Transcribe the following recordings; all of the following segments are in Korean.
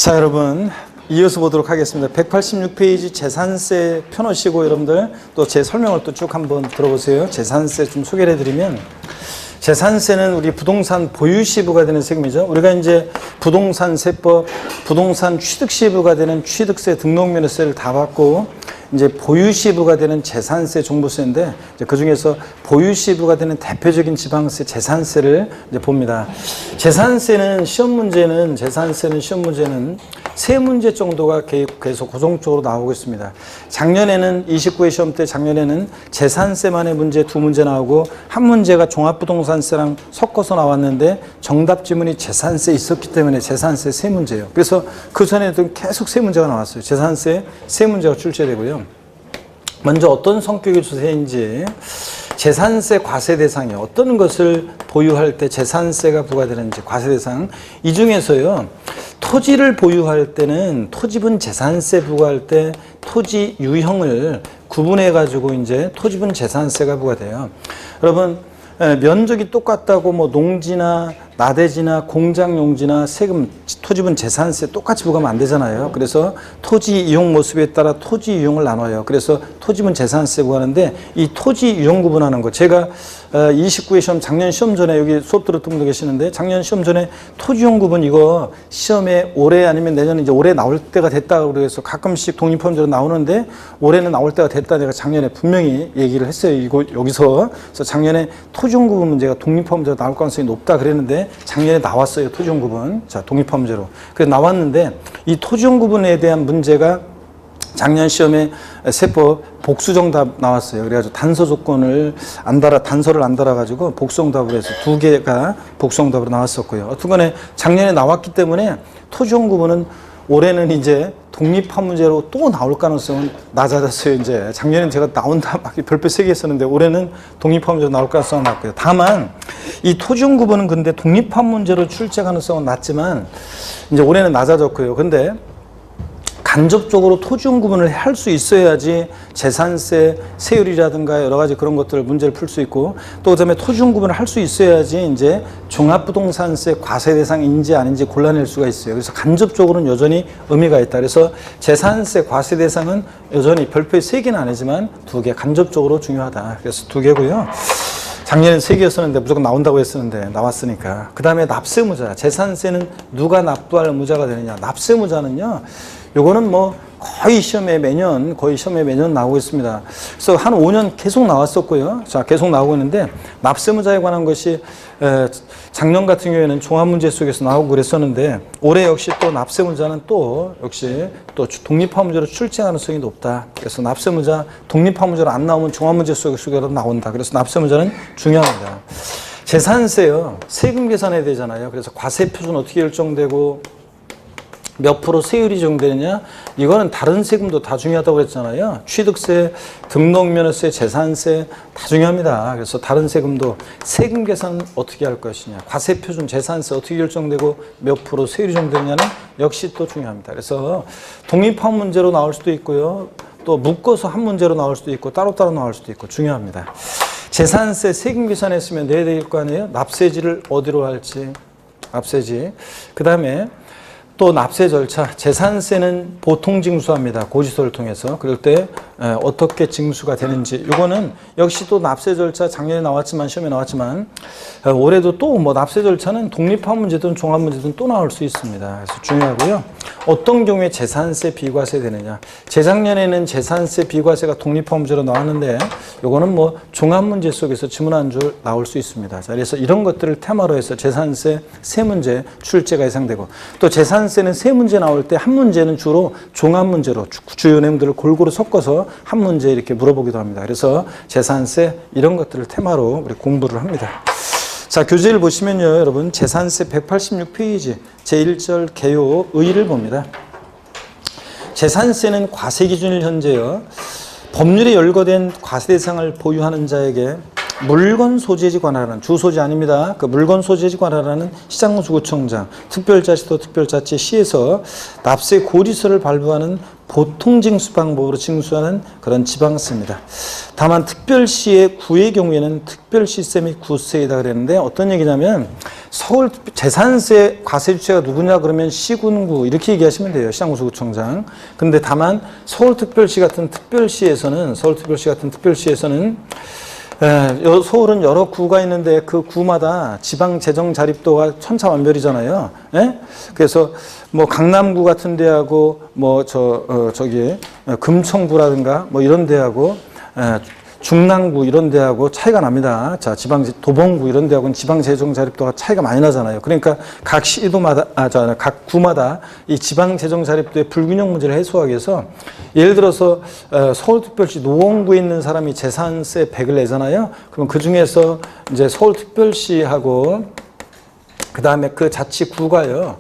자, 여러분 이어서 보도록 하겠습니다. 186페이지 재산세 펴놓으시고 여러분들 또 제 설명을 또 쭉 한번 들어보세요. 재산세 좀 소개를 해드리면, 재산세는 우리 부동산 보유시부가 되는 세금이죠. 우리가 이제 부동산 세법, 부동산 취득시부가 되는 취득세, 등록면허세를 다 받고 이제 보유시부가 되는 재산세, 종부세인데 그 중에서 보유시부가 되는 대표적인 지방세, 재산세를 이제 봅니다. 재산세는 시험 문제는 세 문제 정도가 계속 고정적으로 나오고 있습니다. 작년에는 29회 시험 때 작년에는 재산세만의 문제 2문제 나오고 한 문제가 종합부동산세랑 섞어서 나왔는데 정답 지문이 재산세 있었기 때문에 재산세 3문제예요. 그래서 그 전에도 계속 3문제가 나왔어요. 재산세 3문제가 출제되고요. 먼저 어떤 성격의 주세인지, 재산세 과세 대상이 어떤 것을 보유할 때 재산세가 부과되는지, 과세 대상 이 중에서요, 토지를 보유할 때는 토지분 재산세 부과할 때 토지 유형을 구분해 가지고 이제 토지분 재산세가 부과돼요. 여러분, 면적이 똑같다고 뭐 농지나 나대지나 공장 용지나 세금, 토지분 재산세 똑같이 부과하면 안 되잖아요. 그래서 토지 이용 모습에 따라 토지 유형을 나눠요. 그래서 토지분 재산세 부과하는데 이 토지 유형 구분하는 거, 제가 29회 시험 작년 시험 전에 여기 수업 들었던 분도 계시는데 작년 시험 전에 토지 유형 구분 이거 시험에 올해 아니면 내년에 이제 올해 나올 때가 됐다고 그래서 가끔씩 독립범죄로 나오는데 올해는 나올 때가 됐다 내가 작년에 분명히 얘기를 했어요. 여기서. 그래서 작년에 토지 유형 구분 문제가 독립범죄로 나올 가능성이 높다 그랬는데 작년에 나왔어요. 토지용 구분. 자, 독립범죄로. 그래서 나왔는데 이 토지용 구분에 대한 문제가 작년 시험에 세법 복수정답 나왔어요. 그래가지고 단서 조건을 단서를 안 달아가지고 복수정답으로 해서 2개가 복수정답으로 나왔었고요. 어쨌든 작년에 나왔기 때문에 토지용 구분은 올해는 이제 독립화 문제로 또 나올 가능성은 낮아졌어요. 이제 작년엔 제가 나온다 막 별표 3개 했었는데 올해는 독립화 문제로 나올 가능성은 낮고요. 다만 이 토지용 구분은 근데 독립화 문제로 출제 가능성은 낮지만 이제 올해는 낮아졌고요. 근데 간접적으로 토지용 구분을 할 수 있어야지 재산세, 세율이라든가 여러 가지 그런 것들 문제를 풀 수 있고, 또 그다음에 토지용 구분을 할 수 있어야지 이제 종합부동산세 과세 대상인지 아닌지 골라낼 수가 있어요. 그래서 간접적으로는 여전히 의미가 있다. 그래서 재산세 과세 대상은 여전히 별표에 3개는 아니지만 2개, 간접적으로 중요하다. 그래서 2개고요. 작년엔 3개였었는데 무조건 나온다고 했었는데 나왔으니까. 그 다음에 납세무자. 재산세는 누가 납부할 무자가 되느냐. 납세무자는요, 요거는 뭐 거의 시험에 매년 나오고 있습니다. 그래서 한 5년 계속 나왔었고요. 자, 계속 나오고 있는데 납세무자에 관한 것이 작년 같은 경우에는 종합문제 속에서 나오고 그랬었는데 올해 역시 또 납세무자는 또 역시 또 독립화 문제로 출제 가능성이 높다. 그래서 납세무자 독립화 문제로 안 나오면 종합문제 속에서 나온다. 그래서 납세무자는 중요합니다. 재산세요. 세금 계산해야 되잖아요. 그래서 과세 표준 어떻게 결정되고 몇 프로 세율이 정되느냐, 이거는 다른 세금도 다 중요하다고 그랬잖아요. 취득세, 등록면허세, 재산세 다 중요합니다. 그래서 다른 세금도 세금 계산 어떻게 할 것이냐, 과세 표준, 재산세 어떻게 결정되고 몇 프로 세율이 정되느냐는 역시 또 중요합니다. 그래서 독립화 문제로 나올 수도 있고요, 또 묶어서 한 문제로 나올 수도 있고 따로따로 나올 수도 있고 중요합니다. 재산세 세금 계산했으면 내야 될 거 아니에요. 납세지를 어디로 할지, 납세지. 그 다음에 또 납세 절차, 재산세는 보통 징수합니다. 고지서를 통해서. 그럴 때 어떻게 징수가 되는지, 이거는 역시 또 납세 절차 작년에 나왔지만 시험에 나왔지만 올해도 또 뭐 납세 절차는 독립화 문제든 종합 문제든 또 나올 수 있습니다. 그래서 중요하고요. 어떤 경우에 재산세 비과세 되느냐. 재작년에는 재산세 비과세가 독립화 문제로 나왔는데 이거는 뭐 종합 문제 속에서 지문 한 줄 나올 수 있습니다. 자, 그래서 이런 것들을 테마로 해서 재산세 3문제 출제가 예상되고, 또 재산세는 3문제 나올 때 한 문제는 주로 종합 문제로 주요 내용들을 골고루 섞어서 한 문제 이렇게 물어보기도 합니다. 그래서 재산세 이런 것들을 테마로 우리 공부를 합니다. 자, 교재를 보시면요, 여러분 재산세 186페이지 제1절 개요 의의를 봅니다. 재산세는 과세 기준일 현재요, 법률에 열거된 과세 대상을 보유하는 자에게 물건 소재지 관할하는, 주소지 아닙니다. 그 물건 소재지 관할하는 시장군수구청장, 특별자치도 특별자치 시에서 납세 고지서를 발부하는 보통징수 방법으로 징수하는 그런 지방세입니다. 다만 특별시의 구의 경우에는 특별시세 및 구세이다 그랬는데 어떤 얘기냐면 서울 재산세 과세 주체가 누구냐 그러면 시군구 이렇게 얘기하시면 돼요. 시장군수구청장. 근데 다만 서울특별시 같은 특별시에서는 서울은 여러 구가 있는데 그 구마다 지방 재정 자립도가 천차만별이잖아요. 예? 그래서 뭐 강남구 같은 데하고 뭐 금천구라든가 뭐 이런 데하고 중랑구 이런 데하고 차이가 납니다. 자, 도봉구 이런 데하고는 지방 재정 자립도가 차이가 많이 나잖아요. 그러니까 각 시도마다, 각 구마다 이 지방 재정 자립도의 불균형 문제를 해소하기 위해서 예를 들어서 서울특별시 노원구에 있는 사람이 재산세 100을 내잖아요. 그럼 그 중에서 이제 서울특별시하고 그 다음에 그 자치구가요.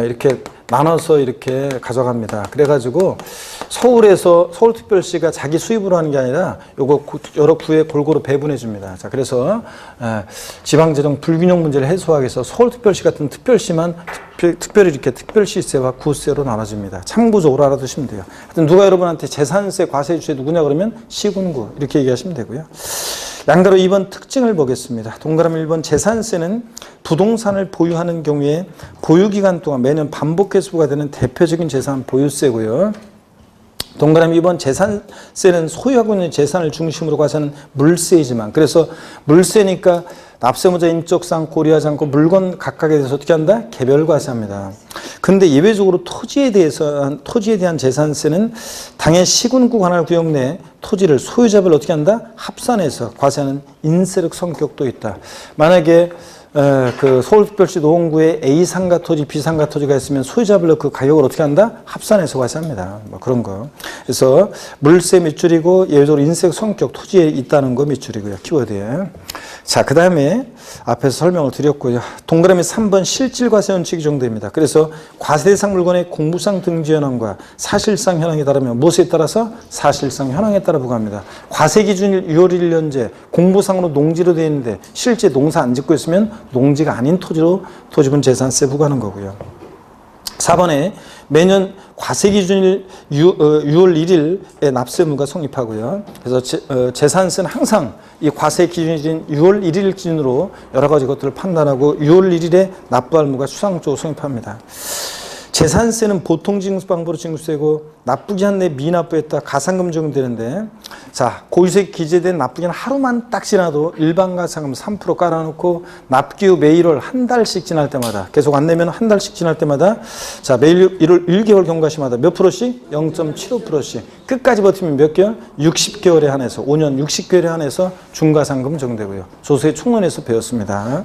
이렇게 나눠서 이렇게 가져갑니다. 그래가지고 서울특별시가 자기 수입으로 하는 게 아니라 요거 여러 구에 골고루 배분해 줍니다. 자, 그래서 지방재정 불균형 문제를 해소하기 위해서 서울특별시 같은 특별시만 특별히 이렇게 특별시세와 구세로 나눠집니다. 참고적으로 알아두시면 돼요. 하여튼 누가 여러분한테 재산세 과세 주체 누구냐 그러면 시군구 이렇게 얘기하시면 되고요. 양가로 2번 특징을 보겠습니다. 동그라미 1번 재산세는 부동산을 보유하는 경우에 보유기간 동안 매년 반복해서 부과되는 대표적인 재산 보유세고요. 동그라미 2번 재산세는 소유하고 있는 재산을 중심으로 과세하는 물세이지만 그래서 물세니까 납세무자 인적사항 고려하지 않고 물건 각각에 대해서 어떻게 한다? 개별 과세합니다. 근데 예외적으로 토지에 대한 재산세는 당해 시군구 관할 구역 내 토지를 소유자별 어떻게 한다? 합산해서 과세하는 인세력 성격도 있다. 만약에 그 서울특별시 노원구에 A 상가 토지, B 상가 토지가 있으면 소유자별로 그 가격을 어떻게 한다? 합산해서 과세합니다. 뭐 그런 거. 그래서 물세 밑줄이고 예외적으로 인세력 성격 토지에 있다는 거 밑줄이고요. 키워드에. 자, 그 다음에 앞에서 설명을 드렸고요. 동그라미 3번 실질과세 원칙이 적용됩니다. 그래서 과세대상 물건의 공부상 등지 현황과 사실상 현황에 따르면 무엇에 따라서? 사실상 현황에 따라 부과합니다. 과세 기준일 6월 1일 현재 공부상으로 농지로 되어 있는데 실제 농사 안 짓고 있으면 농지가 아닌 토지로 토지분 재산세 부과하는 거고요. 4번에 매년 과세 기준일 6월 1일에 납세무가 성립하고요. 그래서 재산세는 항상 이 과세 기준인 6월 1일 기준으로 여러 가지 것들을 판단하고 6월 1일에 납부할 무가 추상적으로 성립합니다. 재산세는 보통징수 방법으로 징수되고 납부기 한 내 미납부했다 가산금 적용되는데 자, 고유세 기재된 납부기는 하루만 딱 지나도 일반 가산금 3% 깔아놓고 납기 후 매 1월 한 달씩 지날 때마다 계속 안 내면 한 달씩 지날 때마다 자, 매일 1개월 경과시마다 몇 프로씩? 0.75%씩 끝까지 버티면 몇 개월? 60개월에 한해서 5년 60개월에 한해서 중가산금 적용되고요. 조세 총론에서 배웠습니다.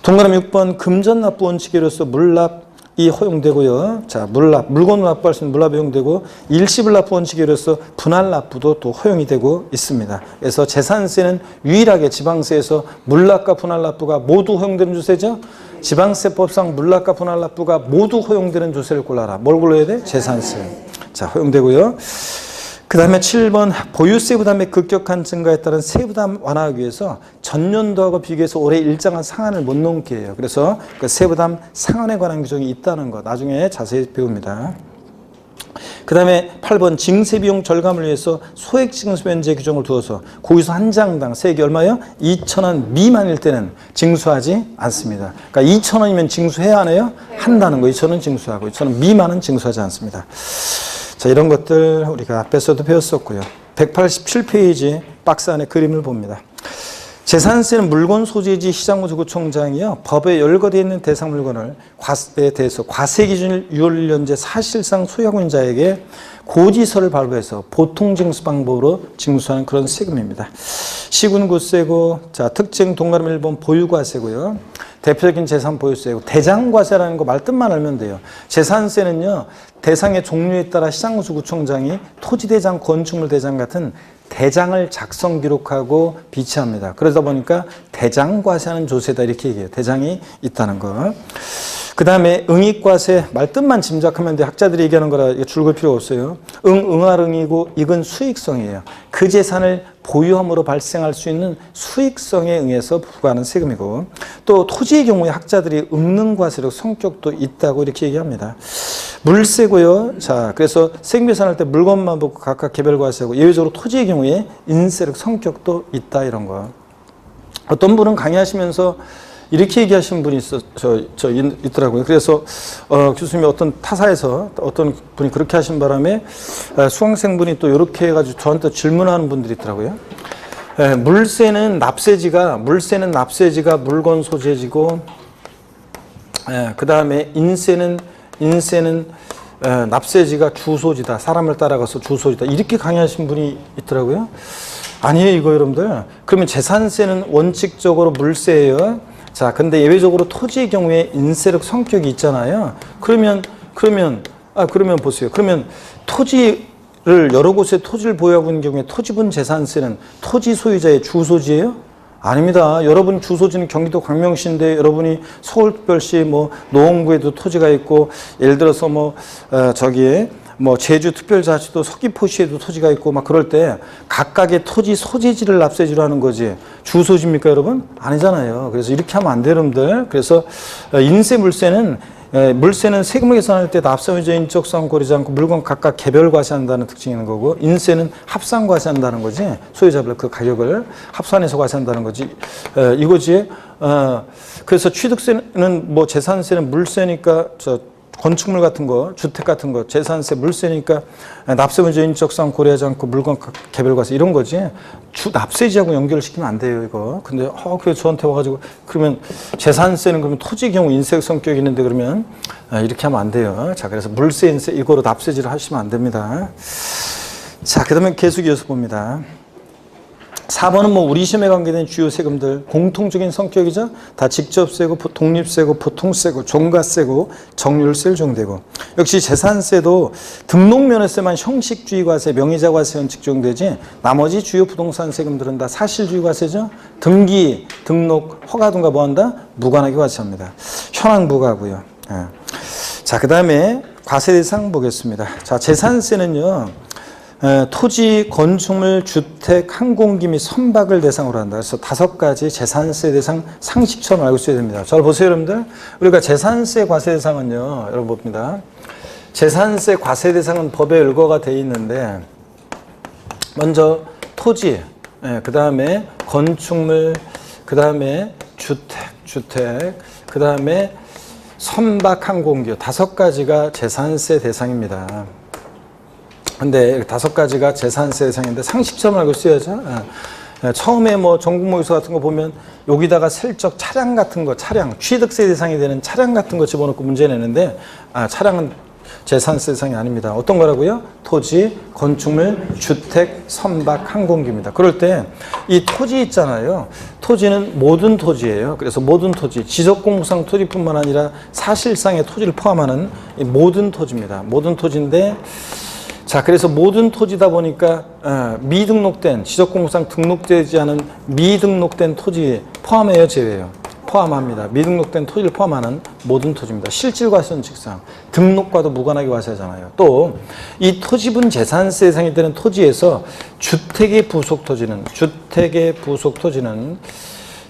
동그라미 6번 금전 납부 원칙으로서 물납 이 허용되고요. 자, 물건을 납부할 수 있는 물납이 허용되고 일시불 납부 원칙으로서 분할 납부도 또 허용이 되고 있습니다. 그래서 재산세는 유일하게 지방세에서 물납과 분할 납부가 모두 허용되는 조세죠. 지방세법상 물납과 분할 납부가 모두 허용되는 조세를 골라라. 뭘 골라야 돼? 재산세. 자, 허용되고요. 그 다음에 7번 보유세 부담의 급격한 증가에 따른 세부담 완화하기 위해서 전년도하고 비교해서 올해 일정한 상한을 못 넘게 해요. 그래서 그 세부담 상한에 관한 규정이 있다는 거 나중에 자세히 배웁니다. 그 다음에 8번 징세비용 절감을 위해서 소액징수 면제 규정을 두어서 고유서 한 장당 세액이 얼마요? 2,000원 미만일 때는 징수하지 않습니다. 그러니까 2,000원이면 징수해야 하나요? 한다는 거. 2,000원 징수하고 2,000원 미만은 징수하지 않습니다. 자, 이런 것들 우리가 앞에서도 배웠었고요. 187페이지 박스 안에 그림을 봅니다. 재산세는 물건 소재지 시장군수구청장이요. 법에 열거되어 있는 대상 물건을 과세에 대해서 과세 기준일 6월 1일 현재 사실상 소유하고 있는 자에게 고지서를 발부해서 보통징수 방법으로 징수하는 그런 세금입니다. 시군구세고 자, 특징 동그라미 1번 보유과세고요. 대표적인 재산 보유세고 대장과세라는 거 말뜻만 알면 돼요. 재산세는요. 대상의 종류에 따라 시장군수구청장이 토지대장, 건축물 대장 같은 대장을 작성 기록하고 비치합니다. 그러다 보니까 대장과세하는 조세다 이렇게 얘기해요. 대장이 있다는 거. 그 다음에 응익과세 말뜻만 짐작하면 돼. 학자들이 얘기하는 거라 줄글 필요 없어요. 응할응이고 익은 수익성이에요. 그 재산을 보유함으로 발생할 수 있는 수익성에 의해서 부과하는 세금이고, 또 토지의 경우에 학자들이 응능과세로 성격도 있다고 이렇게 얘기합니다. 물세고요. 자, 그래서 세금계산할 때 물건만 보고 각각 개별과세고, 예외적으로 토지의 경우에 인세력 성격도 있다, 이런 거. 어떤 분은 강의하시면서 이렇게 얘기하시는 분이 있더라고요. 그래서 교수님이 어떤 타사에서 어떤 분이 그렇게 하신 바람에 수강생분이 또 이렇게 해가지고 저한테 질문하는 분들이 있더라고요. 물세는 납세지가 물건 소재지고, 그 다음에 인세는 납세지가 주소지다. 사람을 따라가서 주소지다. 이렇게 강의하신 분이 있더라고요. 아니에요, 이거 여러분들. 그러면 재산세는 원칙적으로 물세예요. 자, 근데 예외적으로 토지의 경우에 인세력 성격이 있잖아요. 그러면 보세요. 그러면 토지를 여러 곳에 토지를 보유하고 있는 경우에 토지분 재산세는 토지 소유자의 주소지예요? 아닙니다. 여러분 주소지는 경기도 광명시인데 여러분이 서울특별시 노원구에도 토지가 있고, 예를 들어서 저기에 제주특별자치도 서귀포시에도 토지가 있고 막 그럴 때 각각의 토지 소재지를 납세지로 하는 거지 주소지입니까, 여러분? 아니잖아요. 그래서 이렇게 하면 안 돼요, 여러분들. 그래서 인세 물세는 세금을 계산할 때 납세의자 인적사항 고려하지 않고 물건 각각 개별 과세한다는 특징이 있는 거고, 인세는 합산 과세한다는 거지. 소유자별 그 가격을 합산해서 과세한다는 거지. 이거지. 그래서 취득세는 재산세는 물세니까 건축물 같은 거, 주택 같은 거, 재산세, 물세니까 납세의자 인적사항 고려하지 않고 물건 개별 과세 이런 거지. 납세지하고 연결을 시키면 안 돼요, 이거. 근데 그래서 저한테 와가지고 그러면 재산세는 그러면 토지 경우 인세 성격이 있는데 그러면 이렇게 하면 안 돼요. 자, 그래서 물세, 인세 이거로 납세지를 하시면 안 됩니다. 자, 그다음에 계속 이어서 봅니다. 4번은 우리 시험에 관계된 주요 세금들 공통적인 성격이죠. 다 직접세고 독립세고 보통세고 종가세고 정률세를 적용되고, 역시 재산세도 등록면허세만 형식주의과세 명의자과세 원칙 적용되지 나머지 주요 부동산 세금들은 다 사실주의과세죠. 등기, 등록, 허가 등과 뭐한다? 무관하게 과세합니다. 현황 부과고요. 자, 그 다음에 과세 대상 보겠습니다. 자, 재산세는요, 토지, 건축물, 주택, 항공기 및 선박을 대상으로 한다. 그래서 5가지 재산세 대상 상식처럼 알고 있어야 됩니다. 잘 보세요, 여러분들. 우리가 재산세 과세 대상은요, 여러분 봅니다. 재산세 과세 대상은 법에 일거가 되어 있는데, 먼저 토지, 그 다음에 건축물, 그 다음에 주택, 그 다음에 선박, 항공기 5가지가 재산세 대상입니다. 근데 5가지가 재산세 대상인데 상식처럼 알고 써야죠. 처음에 전국모의서 같은 거 보면 여기다가 슬쩍 차량 같은 거, 취득세 대상이 되는 차량 같은 거 집어넣고 문제 내는데, 차량은 재산세 대상이 아닙니다. 어떤 거라고요? 토지, 건축물, 주택, 선박, 항공기입니다. 그럴 때 이 토지 있잖아요. 토지는 모든 토지예요. 그래서 모든 토지, 지적공무상 토지뿐만 아니라 사실상의 토지를 포함하는 모든 토지입니다. 모든 토지인데, 자, 그래서 모든 토지다 보니까 미등록된, 지적공무상 등록되지 않은 미등록된 토지 포함해요, 제외해요? 포함합니다. 미등록된 토지를 포함하는 모든 토지입니다. 실질과세 원칙상 등록과도 무관하게 과세하잖아요. 또 이 토지분 재산세 대상이 되는 토지에서 주택의 부속 토지는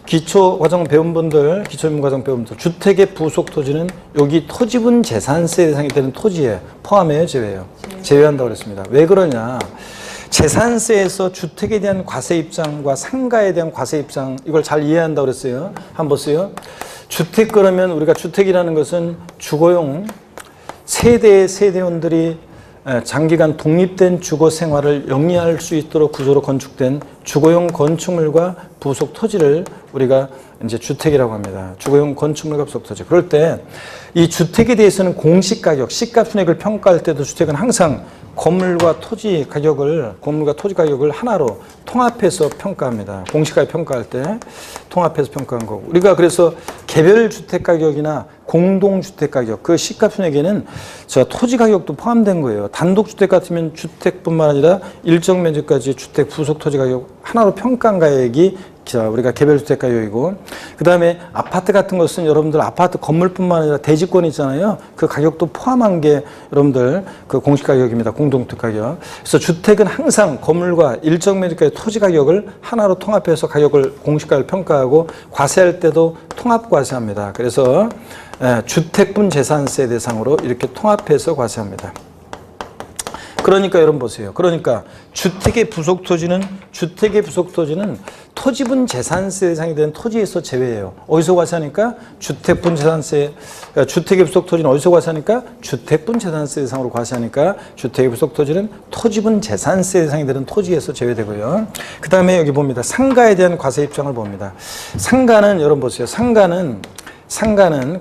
기초과정 배운 분들, 기초인문과정 배운 분들, 주택의 부속 토지는 여기 토지분 재산세 대상이 되는 토지에 포함해요, 제외해요? 제외한다고 그랬습니다. 왜 그러냐? 재산세에서 주택에 대한 과세 입장과 상가에 대한 과세 입장, 이걸 잘 이해한다고 그랬어요. 한번 보세요. 주택, 그러면 우리가 주택이라는 것은 주거용 세대원들이 장기간 독립된 주거 생활을 영위할 수 있도록 구조로 건축된 주거용 건축물과 부속 토지를 우리가 이제 주택이라고 합니다. 주거용 건축물과 부속 토지. 그럴 때 이 주택에 대해서는 공시가격, 시가순액을 평가할 때도 주택은 항상 건물과 토지 가격을 하나로 통합해서 평가합니다. 공시가에 평가할 때 통합해서 평가한 거고. 우리가 그래서 개별 주택 가격이나 공동 주택 가격, 그 시가 순액에는 저 토지 가격도 포함된 거예요. 단독 주택 같으면 주택뿐만 아니라 일정 면적까지 주택 부속 토지 가격 하나로 평가한 가액이 우리가 개별 주택 가격이고, 그 다음에 아파트 같은 것은 여러분들 아파트 건물뿐만 아니라 대지권 있잖아요. 그 가격도 포함한 게 여러분들 그 공시 가격입니다. 공동주택 가격. 그래서 주택은 항상 건물과 일정 면적까지 토지 가격을 하나로 통합해서 가격을 공시가를 평가하고, 과세할 때도 통합 과세합니다. 그래서 주택분 재산세 대상으로 이렇게 통합해서 과세합니다. 그러니까 여러분 보세요. 그러니까 주택의 부속 토지는 토지분 재산세 대상이 되는 토지에서 제외해요. 어디서 과세하니까? 주택분 재산세, 주택의 부속 토지는 어디서 과세하니까? 주택분 재산세 대상으로 과세하니까 주택의 부속 토지는 토지분 재산세 대상이 되는 토지에서 제외되고요. 그 다음에 여기 봅니다. 상가에 대한 과세 입장을 봅니다. 상가는 여러분 보세요. 상가는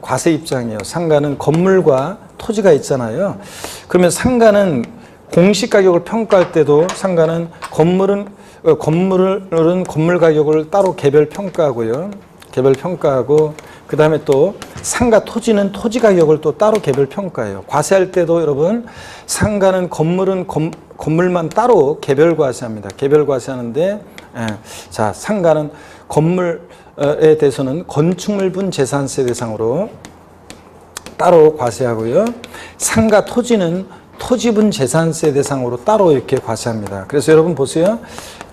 과세 입장이에요. 상가는 건물과 토지가 있잖아요. 그러면 상가는 공시 가격을 평가할 때도 상가는 건물은 건물 가격을 따로 개별 평가하고요. 개별 평가하고, 그 다음에 또 상가 토지는 토지 가격을 또 따로 개별 평가해요. 과세할 때도 여러분 상가는 건물만 따로 개별 과세합니다. 개별 과세하는데, 자, 상가는 건물에 대해서는 건축물분 재산세 대상으로 따로 과세하고요. 상가 토지는 토지분 재산세 대상으로 따로 이렇게 과세합니다. 그래서 여러분 보세요.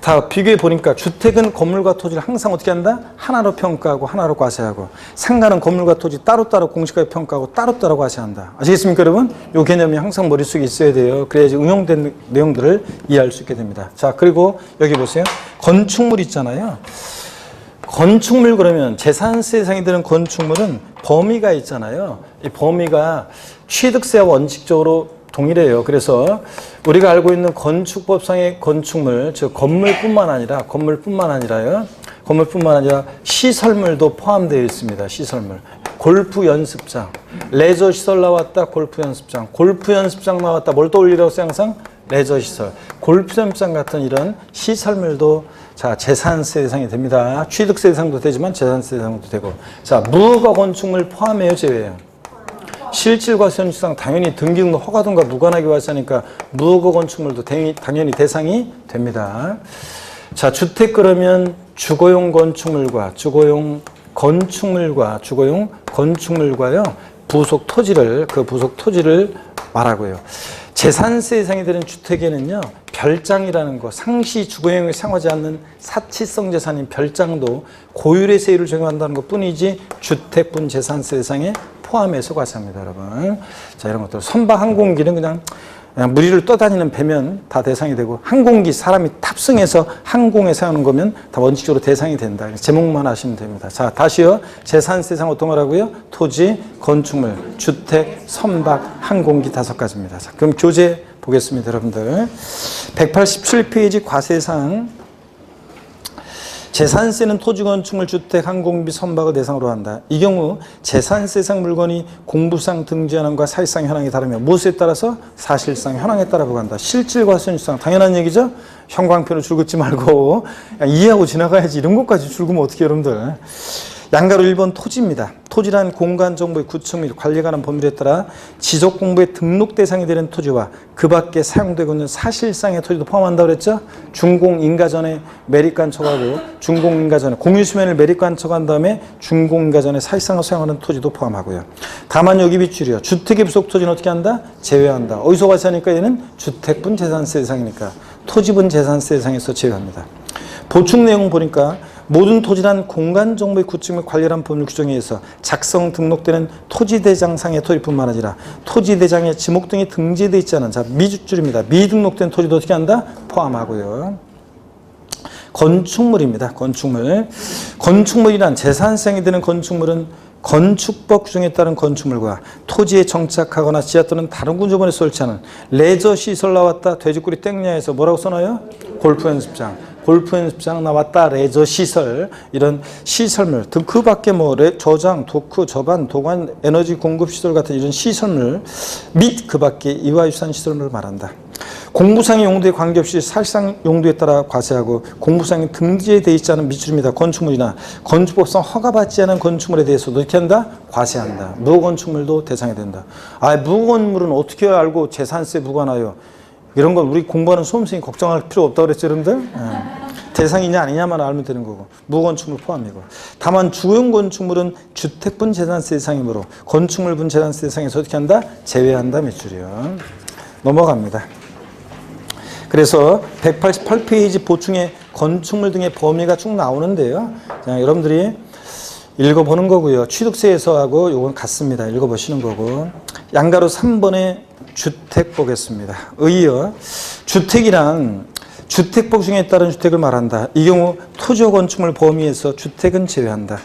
다 비교해 보니까 주택은 건물과 토지를 항상 어떻게 한다? 하나로 평가하고 하나로 과세하고, 상가는 건물과 토지 따로따로 공시가에 평가하고 따로따로 과세한다. 아시겠습니까 여러분? 이 개념이 항상 머릿속에 있어야 돼요. 그래야지 응용된 내용들을 이해할 수 있게 됩니다. 자, 그리고 여기 보세요. 건축물 있잖아요. 건축물 그러면 재산세 대상이 되는 건축물은 범위가 있잖아요. 이 범위가 취득세와 원칙적으로 동일해요. 그래서 우리가 알고 있는 건축법상의 건축물, 즉 건물뿐만 아니라 시설물도 포함되어 있습니다. 시설물. 골프 연습장, 레저 시설 나왔다. 골프 연습장 나왔다. 뭘 떠올리라고 항상? 레저 시설. 골프 연습장 같은 이런 시설물도 자, 재산세 대상이 됩니다. 취득세 대상도 되지만 재산세 대상도 되고. 자, 무허가 건축물 포함해요, 제외해요? 실질과세원칙상 당연히 등기등록 허가등과 무관하게 과세하니까 무허가 건축물도 당연히 대상이 됩니다. 자, 주택 그러면 주거용 건축물과요, 부속 토지를 말하고요. 재산세 대상이 되는 주택에는요, 별장이라는 거, 상시 주거용에 사용하지 않는 사치성 재산인 별장도 고율의 세율을 적용한다는 것 뿐이지 주택분 재산세 대상에 포함해서 과세합니다, 여러분. 자, 이런 것들. 선박 항공기는 그냥 무리를 떠다니는 배면 다 대상이 되고, 항공기 사람이 탑승해서 항공에 사용하는 거면 다 원칙적으로 대상이 된다. 제목만 아시면 됩니다. 자, 다시요. 재산세 대상 어떤 거라고요? 토지, 건축물, 주택, 선박, 항공기 5가지입니다. 자, 그럼 교재 보겠습니다, 여러분들. 187페이지 과세사항. 재산세는 토지, 건축물, 주택, 항공비, 선박을 대상으로 한다. 이 경우 재산세상 물건이 공부상 등재 현황과 사실상 현황이 다르며 무엇에 따라서? 사실상 현황에 따라 부과한다. 실질과세원칙상 당연한 얘기죠. 형광펜으로 줄 긋지 말고 이해하고 지나가야지. 이런 것까지 줄 긋으면 어떻게 여러분들. 양가로 1번 토지입니다. 토지란 공간 정보의 구축 및 관리에 관한 법률에 따라 지적 공부의 등록 대상이 되는 토지와 그 밖에 사용되고 있는 사실상의 토지도 포함한다고 그랬죠. 준공인가 전에 매립관 척하고, 준공인가 전에 공유수면을 매립관 척한 다음에 준공인가 전에 사실상을 사용하는 토지도 포함하고요. 다만 여기 빗줄이요. 주택의 부속 토지는 어떻게 한다? 제외한다. 어디서 과세하니까 얘는 주택분 재산세 대상이니까 토지분 재산세 대상에서 제외합니다. 보충 내용 보니까 모든 토지란 공간 정보의 구축 및 관리란 법률 규정에 의해서 작성 등록되는 토지대장상의 토지뿐만 아니라 토지대장에 지목 등이 등재되어 있지 않은, 자, 미줄입니다. 미등록된 토지도 어떻게 한다? 포함하고요. 건축물입니다. 건축물이란 재산세상이 되는 건축물은 건축법 규정에 따른 건축물과 토지에 정착하거나 지하 또는 다른 구조물에 설치하는 레저 시설 나왔다. 돼지꼬리 땡야에서 뭐라고 써놔요? 골프 연습장 나왔다. 레저 시설, 이런 시설물 등 그 밖에 뭐 저장, 도크, 저반, 도관, 에너지 공급 시설 같은 이런 시설물 및 그 밖에 이와 유사한 시설물을 말한다. 공부상의 용도에 관계없이 사실상 용도에 따라 과세하고 공부상에 등재되어 있지 않은 미출입니다. 건축물이나 건축법상 허가받지 않은 건축물에 대해서도 이렇게 한다? 과세한다. 무건축물도 대상이 된다. 무건물은 어떻게 알고 재산세 무관하여? 이런 건 우리 공부하는 수험생이 걱정할 필요 없다고 그랬죠, 여러분들? 대상이냐 아니냐만 알면 되는 거고 무건축물 포함이고 다만 주거용 건축물은 주택분 재산세 대상이므로 건축물분 재산세 대상에서 어떻게 한다? 제외한다 매출이요. 넘어갑니다. 그래서 188페이지 보충에 건축물 등의 범위가 쭉 나오는데요. 자, 여러분들이 읽어보는 거고요. 취득세에서 하고 요건 같습니다. 읽어보시는 거고 양가로 3번에 주택 보겠습니다. 의여 주택이란 주택법 중에 따른 주택을 말한다. 이 경우 토지와 건축물 범위에서 주택은 제외한다.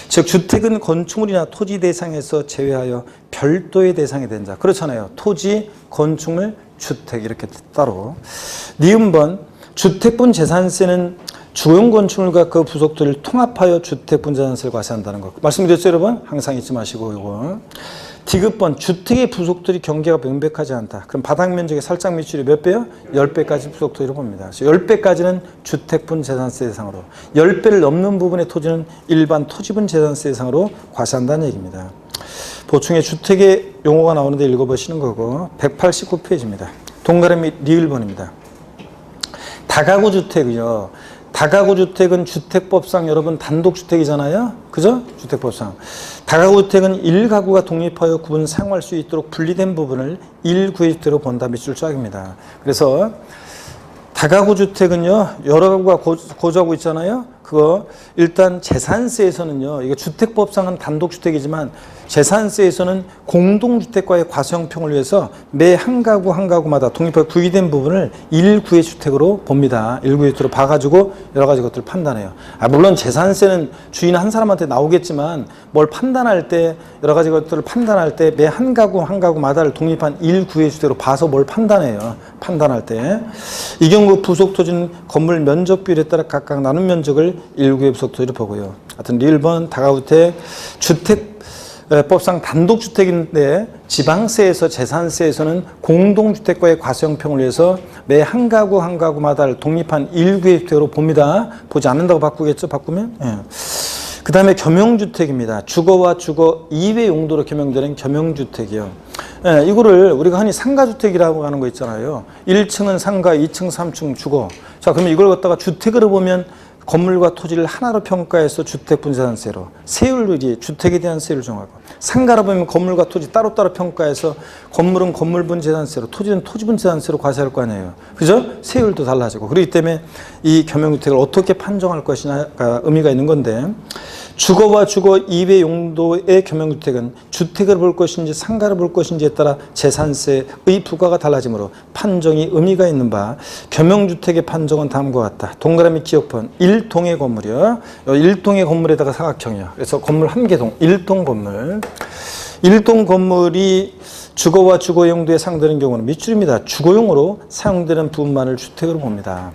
즉 주택은 건축물이나 토지 대상에서 제외하여 별도의 대상이 된다. 그렇잖아요. 토지, 건축물, 주택 이렇게 따로. 니은번 주택분 재산세는 주거용 건축물과 그 부속들을 통합하여 주택분 재산세를 과세한다는 것. 말씀드렸죠 여러분? 항상 잊지 마시고 이거. 디귿번 주택의 부속들이 경계가 명백하지 않다. 그럼 바닥 면적의 살짝 미출이 몇 배요? 10배까지 부속토지로 봅니다. 10배까지는 주택분 재산세 대상으로 10배를 넘는 부분의 토지는 일반 토지분 재산세 대상으로 과세한다는 얘기입니다. 보충에 주택의 용어가 나오는데 읽어보시는 거고 189페이지입니다. 동그라미 리을번입니다. 다가구 주택이요. 다가구 주택은 주택법상 여러분 단독주택이잖아요. 그죠? 주택법상. 다가구 주택은 1가구가 독립하여 구분 사용할 수 있도록 분리된 부분을 1구의 주택으로 본다. 밑줄 쫙입니다. 그래서 다가구 주택은요. 여러 가구가 거주하고 있잖아요. 그거 일단 재산세에서는요. 이거 주택법상은 단독주택이지만 재산세에서는 공동주택과의 과세형평을 위해서 매 한 가구 한 가구마다 독립하여 구비된 부분을 1구의 주택으로 봅니다. 1구의 주택으로 봐가지고 여러 가지 것들을 판단해요. 물론 재산세는 주인 한 사람한테 나오겠지만 뭘 판단할 때 여러 가지 것들을 판단할 때 매 한 가구 한 가구마다를 독립한 1구의 주택으로 봐서 뭘 판단해요. 판단할 때. 이 경우 부속토지는 건물 면적 비율에 따라 각각 나눈 면적을 1구의 부속토지로 보고요. 하여튼 리을번 다가구주택 주택법상 단독주택인데 지방세에서 재산세에서는 공동주택과의 과세형평을 위해서 매 한 가구 한 가구마다를 독립한 1구의 주택으로 봅니다. 보지 않는다고 바꾸겠죠? 바꾸면? 예. 그 다음에 겸용주택입니다. 주거와 주거 이외 용도로 겸용되는 겸용주택이요. 예, 이거를 우리가 흔히 상가주택이라고 하는 거 있잖아요. 1층은 상가, 2층, 3층 주거. 자, 그러면 이걸 갖다가 주택으로 보면 건물과 토지를 하나로 평가해서 주택분재산세로 세율로 주택에 대한 세율을 정하고 상가로 보면 건물과 토지 따로따로 평가해서 건물은 건물분재산세로 토지는 토지분재산세로 과세할 거 아니에요. 그죠? 세율도 달라지고 그렇기 때문에 이 겸용주택을 어떻게 판정할 것이냐가 의미가 있는 건데 주거와 주거 이외 용도의 겸용주택은 주택을 볼 것인지 상가를 볼 것인지에 따라 재산세의 부과가 달라지므로 판정이 의미가 있는 바 겸용주택의 판정은 다음과 같다. 동그라미 기억번 1동의 건물이요. 1동의 건물에다가 사각형이요. 그래서 건물 한 개동 1동 건물. 1동 건물이 주거와 주거 용도에 사용되는 경우는 밑줄입니다. 주거용으로 사용되는 부분만을 주택으로 봅니다.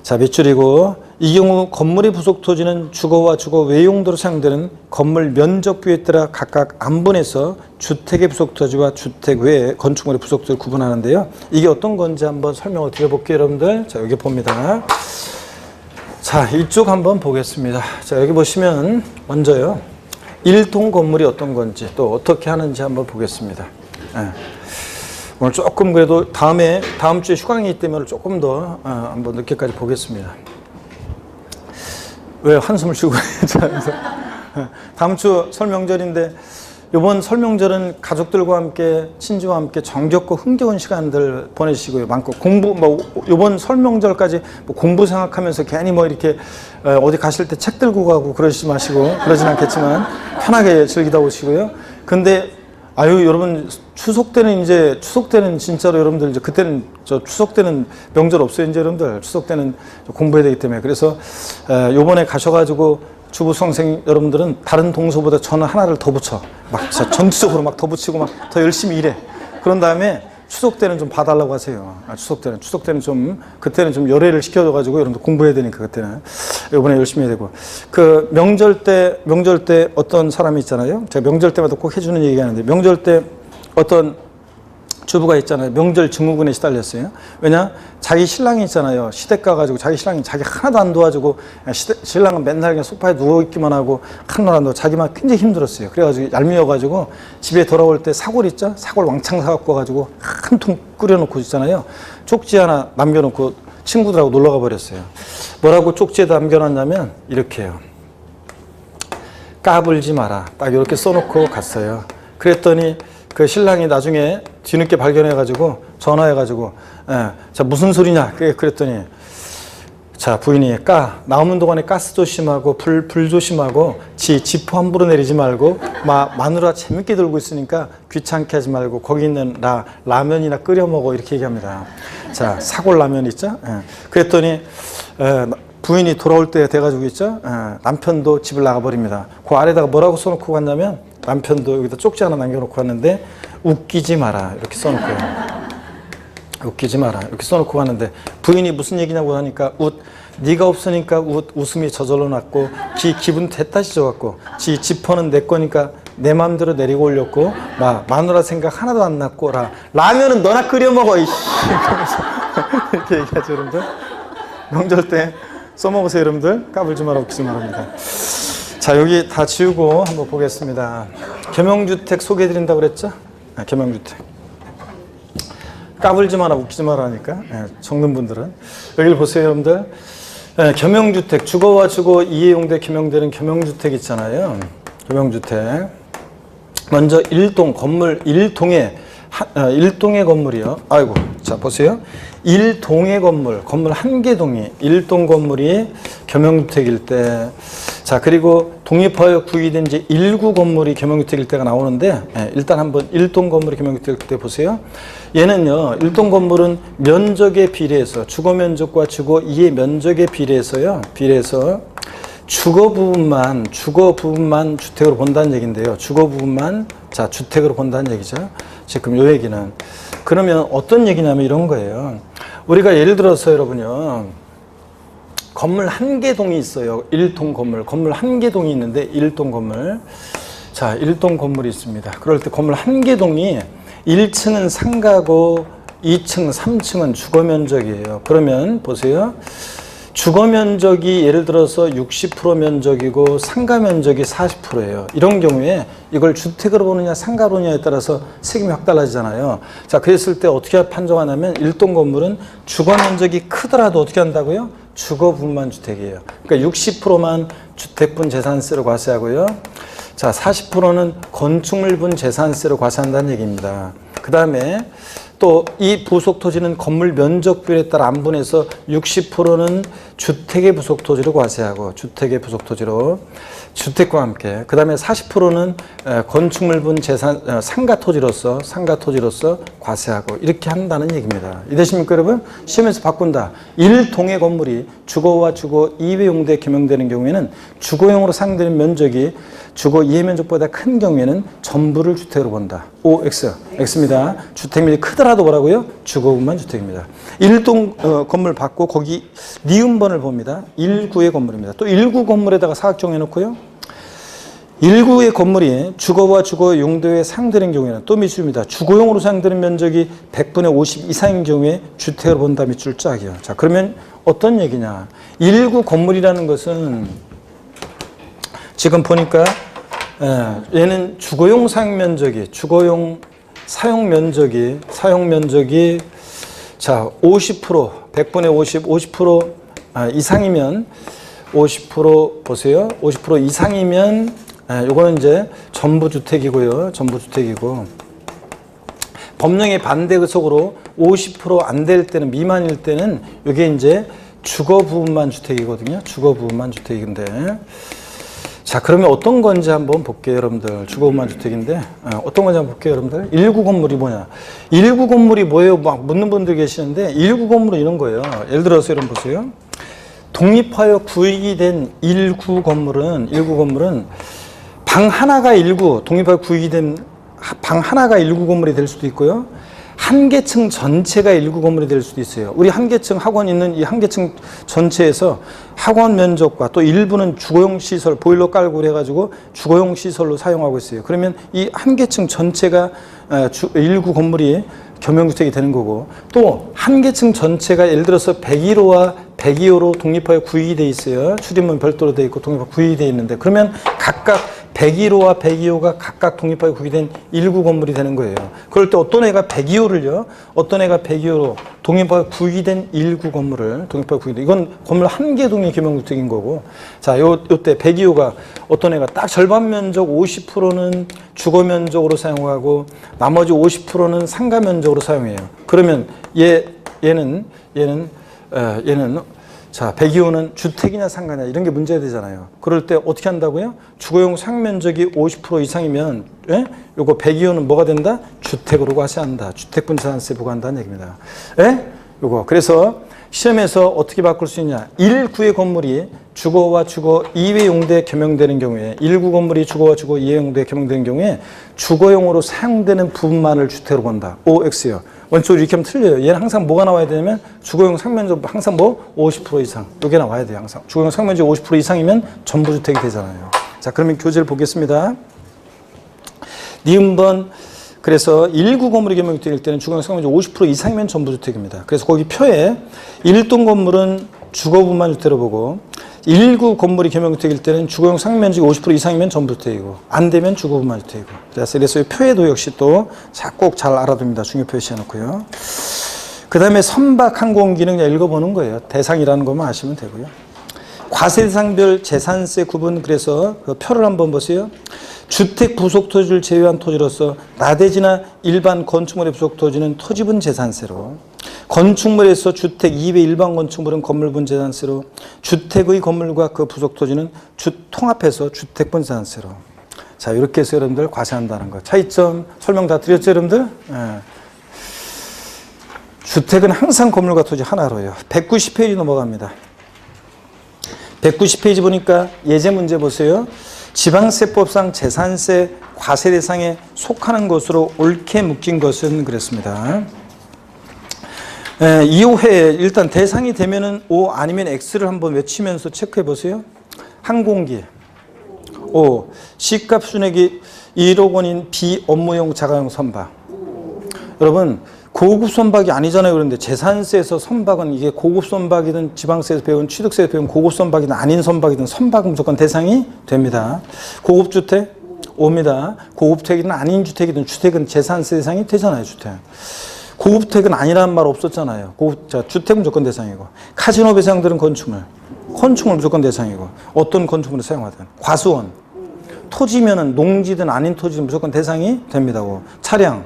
자, 밑줄이고 이 경우 건물의 부속 토지는 주거와 주거 외 용도로 사용되는 건물 면적 비율에 따라 각각 안분해서 주택의 부속 토지와 주택 외 건축물의 부속 토지를 구분하는데요. 이게 어떤 건지 한번 설명을 드려볼게요, 여러분들. 자, 여기 봅니다. 자, 이쪽 한번 보겠습니다. 자, 여기 보시면 먼저요. 1동 건물이 어떤 건지 또 어떻게 하는지 한번 보겠습니다. 네. 오늘 조금 그래도 다음 주에 휴강이기 때문에 조금 더 한번 늦게까지 보겠습니다. 왜 한숨을 쉬고 다음 주 설명절인데 이번 설명절은 가족들과 함께 친지와 함께 정겹고 흥겨운 시간들 보내시고요. 많고 공부 이번 설명절까지 공부 생각하면서 괜히 이렇게 어디 가실 때 책 들고 가고 그러지 마시고 그러진 않겠지만 편하게 즐기다 오시고요. 근데 여러분 추석 때는 진짜로 여러분들 이제 그때는 추석 때는 명절 없어요. 이제 여러분들 추석 때는 공부해야 되기 때문에 그래서 요번에 가셔가지고 주부 수강생 여러분들은 다른 동서보다 저는 하나를 더 붙여 전투적으로 더 붙이고 더 열심히 일해. 그런 다음에 추석 때는 좀 봐달라고 하세요. 추석 때는 좀 그때는 좀 열애를 시켜줘가지고 여러분들 공부해야 되니까 그때는 이번에 열심히 해야 되고 그 명절 때 어떤 사람이 있잖아요. 제가 명절 때마다 꼭 해주는 얘기가 있는데 명절 때 어떤 주부가 있잖아요. 명절 증후군에 시달렸어요. 왜냐? 자기 신랑이 있잖아요. 시댁 가가지고 자기 신랑이 자기 하나도 안 도와주고 신랑은 맨날 그냥 소파에 누워있기만 하고 하늘 안 도와 자기만 굉장히 힘들었어요. 그래가지고 얄미워가지고 집에 돌아올 때 사골 있죠? 사골 왕창 사갖고 와가지고 한 통 끓여놓고 있잖아요. 쪽지 하나 남겨놓고 친구들하고 놀러가 버렸어요. 뭐라고 쪽지에다 남겨놨냐면 이렇게요. 까불지 마라. 딱 이렇게 써놓고 갔어요. 그랬더니 그 신랑이 나중에 뒤늦게 발견해가지고 전화해가지고 자 무슨 소리냐 그랬더니 자 부인이 나오는 동안에 가스 조심하고 불 조심하고 지퍼 함부로 내리지 말고 마누라 재밌게 들고 있으니까 귀찮게 하지 말고 거기 있는 라면이나 끓여 먹어 이렇게 얘기합니다. 자 사골 라면 있죠? 그랬더니 부인이 돌아올 때 돼가지고 있죠? 남편도 집을 나가버립니다. 그 아래다가 뭐라고 써놓고 갔냐면 남편도 여기다 쪽지 하나 남겨놓고 갔는데 웃기지 마라 이렇게 써놓고요. 웃기지 마라 이렇게 써놓고 갔는데 부인이 무슨 얘기냐고 하니까 네가 없으니까 웃음이 저절로 났고 기분 대따시 좋았고 지퍼는 내 거니까 내 마음대로 내리고 올렸고 마누라 생각 하나도 안 났고 라면은 너나 끓여 먹어 이씨 이렇게 얘기하죠 여러분들. 명절 때 써먹으세요 여러분들. 까불지 마라 웃기지 말합니다. 자 여기 다 지우고 한번 보겠습니다. 겸용주택 소개해드린다고 그랬죠? 겸용주택 까불지 마라 웃기지 마라 하니까 적는 분들은 여기를 보세요 여러분들. 겸용주택 주거와 주거 이해용대 겸용되는 겸용주택 있잖아요. 겸용주택 먼저 1동 건물 1동의 건물이요. 아이고 자 보세요. 1동의 건물 한 개 동이 1동 건물이 겸용주택일 때 자 그리고 독립하여 구입된 이제 1구 건물이 겸용주택일 때가 나오는데 일단 한번 1동 건물이 겸용주택일 때 보세요. 얘는요 1동 건물은 면적에 비례해서 주거 면적과 주거 이해 면적에 비례해서 주거 부분만 주택으로 본다는 얘기인데요. 주거 부분만 자 주택으로 본다는 얘기죠. 지금 요 얘기는 그러면 어떤 얘기냐면 이런 거예요. 우리가 예를 들어서 여러분요. 건물 한 개 동이 있어요. 1동 건물 한 개 동이 있는데 1동 건물. 자, 1동 건물이 있습니다. 그럴 때 건물 한 개 동이 1층은 상가고 2층, 3층은 주거 면적이에요. 그러면 보세요. 주거 면적이 예를 들어서 60% 면적이고 상가 면적이 40%예요. 이런 경우에 이걸 주택으로 보느냐 상가로 보느냐에 따라서 세금이 확 달라지잖아요. 자, 그랬을 때 어떻게 판정하냐면 1동 건물은 주거 면적이 크더라도 어떻게 한다고요? 주거분만 주택이에요. 그러니까 60%만 주택분 재산세로 과세하고요. 자, 40%는 건축물분 재산세로 과세한다는 얘기입니다. 그 다음에 또 이 부속 토지는 건물 면적비율에 따라 안분해서 60%는 주택의 부속 토지로 과세하고 주택의 부속 토지로 주택과 함께 그 다음에 40%는 건축물분 재산 상가 토지로서 과세하고 이렇게 한다는 얘기입니다. 이해되십니까 여러분? 시험에서 바꾼다. 1동의 건물이 주거와 주거 이외용도에 겸용되는 경우에는 주거용으로 사용되는 면적이 주거 이해 면적보다 큰 경우에는 전부를 주택으로 본다. OX, X입니다. 주택면이 크더라도 뭐라고요? 주거분만 주택입니다. 1동 건물 받고 거기 니은번을 봅니다. 1구의 건물입니다. 또 1구 건물에다가 사각 정해놓고요. 1구의 건물이 주거와 주거 용도에 사용되는 경우에는 또 밑줄입니다. 주거용으로 사용되는 면적이 100분의 50 이상인 경우에 주택으로 본다 밑줄 짝이요. 자, 그러면 어떤 얘기냐? 1구 건물이라는 것은 지금 보니까 얘는 주거용 사용 면적이 자 50% 100분의 50% 이상이면 50% 보세요. 50% 이상이면 요거는 이제 전부 주택이고요. 전부 주택이고 법령의 반대 속으로 50% 안 될 때는 미만일 때는 이게 이제 주거 부분만 주택이거든요. 주거 부분만 주택인데 자, 그러면 어떤 건지 한번 볼게요, 여러분들. 주거부만 주택인데, 어떤 건지 한번 볼게요, 여러분들. 1구 건물이 뭐냐? 1구 건물이 뭐예요? 막 묻는 분들 계시는데, 1구 건물은 이런 거예요. 예를 들어서 여러분 보세요. 독립하여 구입이 된 1구 건물은 방 하나가 1구, 독립하여 구입이 된 방 하나가 1구 건물이 될 수도 있고요. 한 개층 전체가 1구 건물이 될 수도 있어요. 우리 한 개층 학원 있는 이 한 개층 전체에서 학원 면적과 또 일부는 주거용 시설, 보일러 깔고 그래가지고 주거용 시설로 사용하고 있어요. 그러면 이 한 개층 전체가 1구 건물이 겸용주택이 되는 거고, 또 한 개층 전체가 예를 들어서 101호와 102호로 독립하여 구획이 돼 있어요. 출입문 별도로 돼 있고 독립하여 구획이 돼 있는데, 그러면 각각 101호와 102호가 각각 독립하여 구획된 1구 건물이 되는 거예요. 그럴 때 어떤 애가 102호를요, 어떤 애가 102호로 독립하여 구획이 된 1구 건물을 독립하여 구획이 된, 이건 건물 한 개 동의 겸용주택인 거고, 자, 요때 102호가 어떤 애가 딱 절반 면적 50%는 주거 면적으로 사용하고 나머지 50%는 상가 면적으로 사용해요. 그러면 얘는 자, 102호는 주택이냐 상가냐 이런 게 문제가 되잖아요. 그럴 때 어떻게 한다고요? 주거용 상면적이 50% 이상이면 요거 102호는 뭐가 된다? 주택으로 과세한다. 주택분자산세 부과한다는 얘기입니다. 요거 그래서 시험에서 어떻게 바꿀 수 있냐? 1구의 건물이 주거와 주거 이외 용도에 겸용되는 경우에, 1구 건물이 주거와 주거 이외 용도에 겸용되는 경우에 주거용으로 사용되는 부분만을 주택으로 본다. OX요. 원칙으로 이렇게 하면 틀려요. 얘는 항상 뭐가 나와야 되냐면 주거용 상면적 항상 뭐 50% 이상. 이게 나와야 돼요. 항상. 주거용 상면적 50% 이상이면 전부 주택이 되잖아요. 자, 그러면 교재를 보겠습니다. 니은번 그래서 1구 건물이 겸용될 때는 주거용 상면적 50% 이상이면 전부 주택입니다. 그래서 거기 표에 1동 건물은 주거부만 주택으로 보고 1구 건물이 겸용주택일 때는 주거용 상면적이 50% 이상이면 전부 주택이고 안 되면 주거부만 주택이고. 그래서 이 표에도 역시 또 꼭 잘 알아둡니다. 중요 표시해 놓고요. 그 다음에 선박 항공기는 그냥 읽어보는 거예요. 대상이라는 것만 아시면 되고요. 과세대상별 재산세 구분, 그래서 그 표를 한번 보세요. 주택 부속 토지를 제외한 토지로서 나대지나 일반 건축물의 부속 토지는 토지분 재산세로, 건축물에서 주택 이외 일반 건축물은 건물분 재산세로, 주택의 건물과 그 부속 토지는 통합해서 주택분 재산세로. 자, 이렇게 해서 여러분들 과세한다는 거. 차이점 설명 다 드렸죠, 여러분들? 주택은 항상 건물과 토지 하나로요. 190페이지 넘어갑니다. 190페이지 보니까 예제 문제 보세요. 지방세법상 재산세 과세 대상에 속하는 것으로 옳게 묶인 것은 그랬습니다. 2호회에 일단 대상이 되면은 O 아니면 X를 한번 외치면서 체크해 보세요. 항공기. O. C값 순액이 1억 원인 비업무용 자가용 선박. 여러분, 고급 선박이 아니잖아요. 그런데 재산세에서 선박은 이게 고급 선박이든 지방세에서 배운 취득세에서 배운 고급 선박이든 아닌 선박이든 선박은 무조건 대상이 됩니다. 고급 주택 옵니다. 고급 주택이든 아닌 주택이든 주택은 재산세 대상이 되잖아요. 주택. 고급 주택은 아니라는 말 없었잖아요. 주택 무조건 대상이고, 카지노 배상들은 건축물 무조건 대상이고, 어떤 건축물을 사용하든, 과수원, 토지면은 농지든 아닌 토지든 무조건 대상이 됩니다. 차량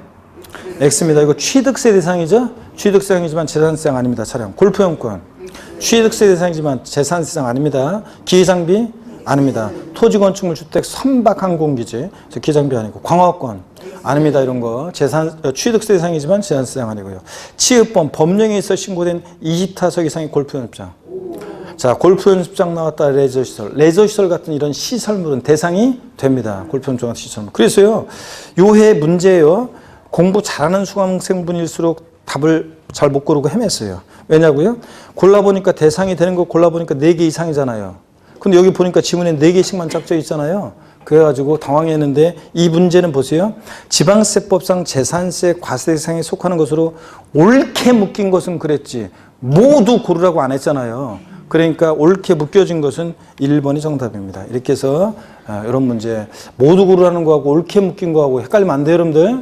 X입니다. 이거 취득세 대상이죠? 취득세 대상이지만 재산세 대상 아닙니다. 차량. 골프용권. 취득세 대상이지만 재산세 대상 아닙니다. 기회장비 아닙니다. 토지 건축물 주택 선박 항공기지. 기회장비 아니고. 광화권 아닙니다. 이런 거. 취득세 대상이지만 재산세 대상 아니고요. 취업범 법령에 있어 신고된 20타석 이상의 골프 연습장. 자, 골프 연습장 나왔다. 레저시설 같은 이런 시설물은 대상이 됩니다. 골프 연습장 같은 시설물. 그래서요, 요해 문제예요. 공부 잘하는 수강생분일수록 답을 잘 못 고르고 헤맸어요. 왜냐고요? 골라보니까 대상이 되는 거 골라보니까 4개 이상이잖아요. 근데 여기 보니까 지문에 4개씩만 짝져 있잖아요. 그래가지고 당황했는데, 이 문제는 보세요. 지방세법상 재산세 과세 대상에 속하는 것으로 옳게 묶인 것은 그랬지 모두 고르라고 안 했잖아요. 그러니까 옳게 묶여진 것은 1번이 정답입니다. 이렇게 해서 이런 문제 모두 고르라는 거하고 옳게 묶인 거하고 헷갈리면 안 돼요, 여러분들.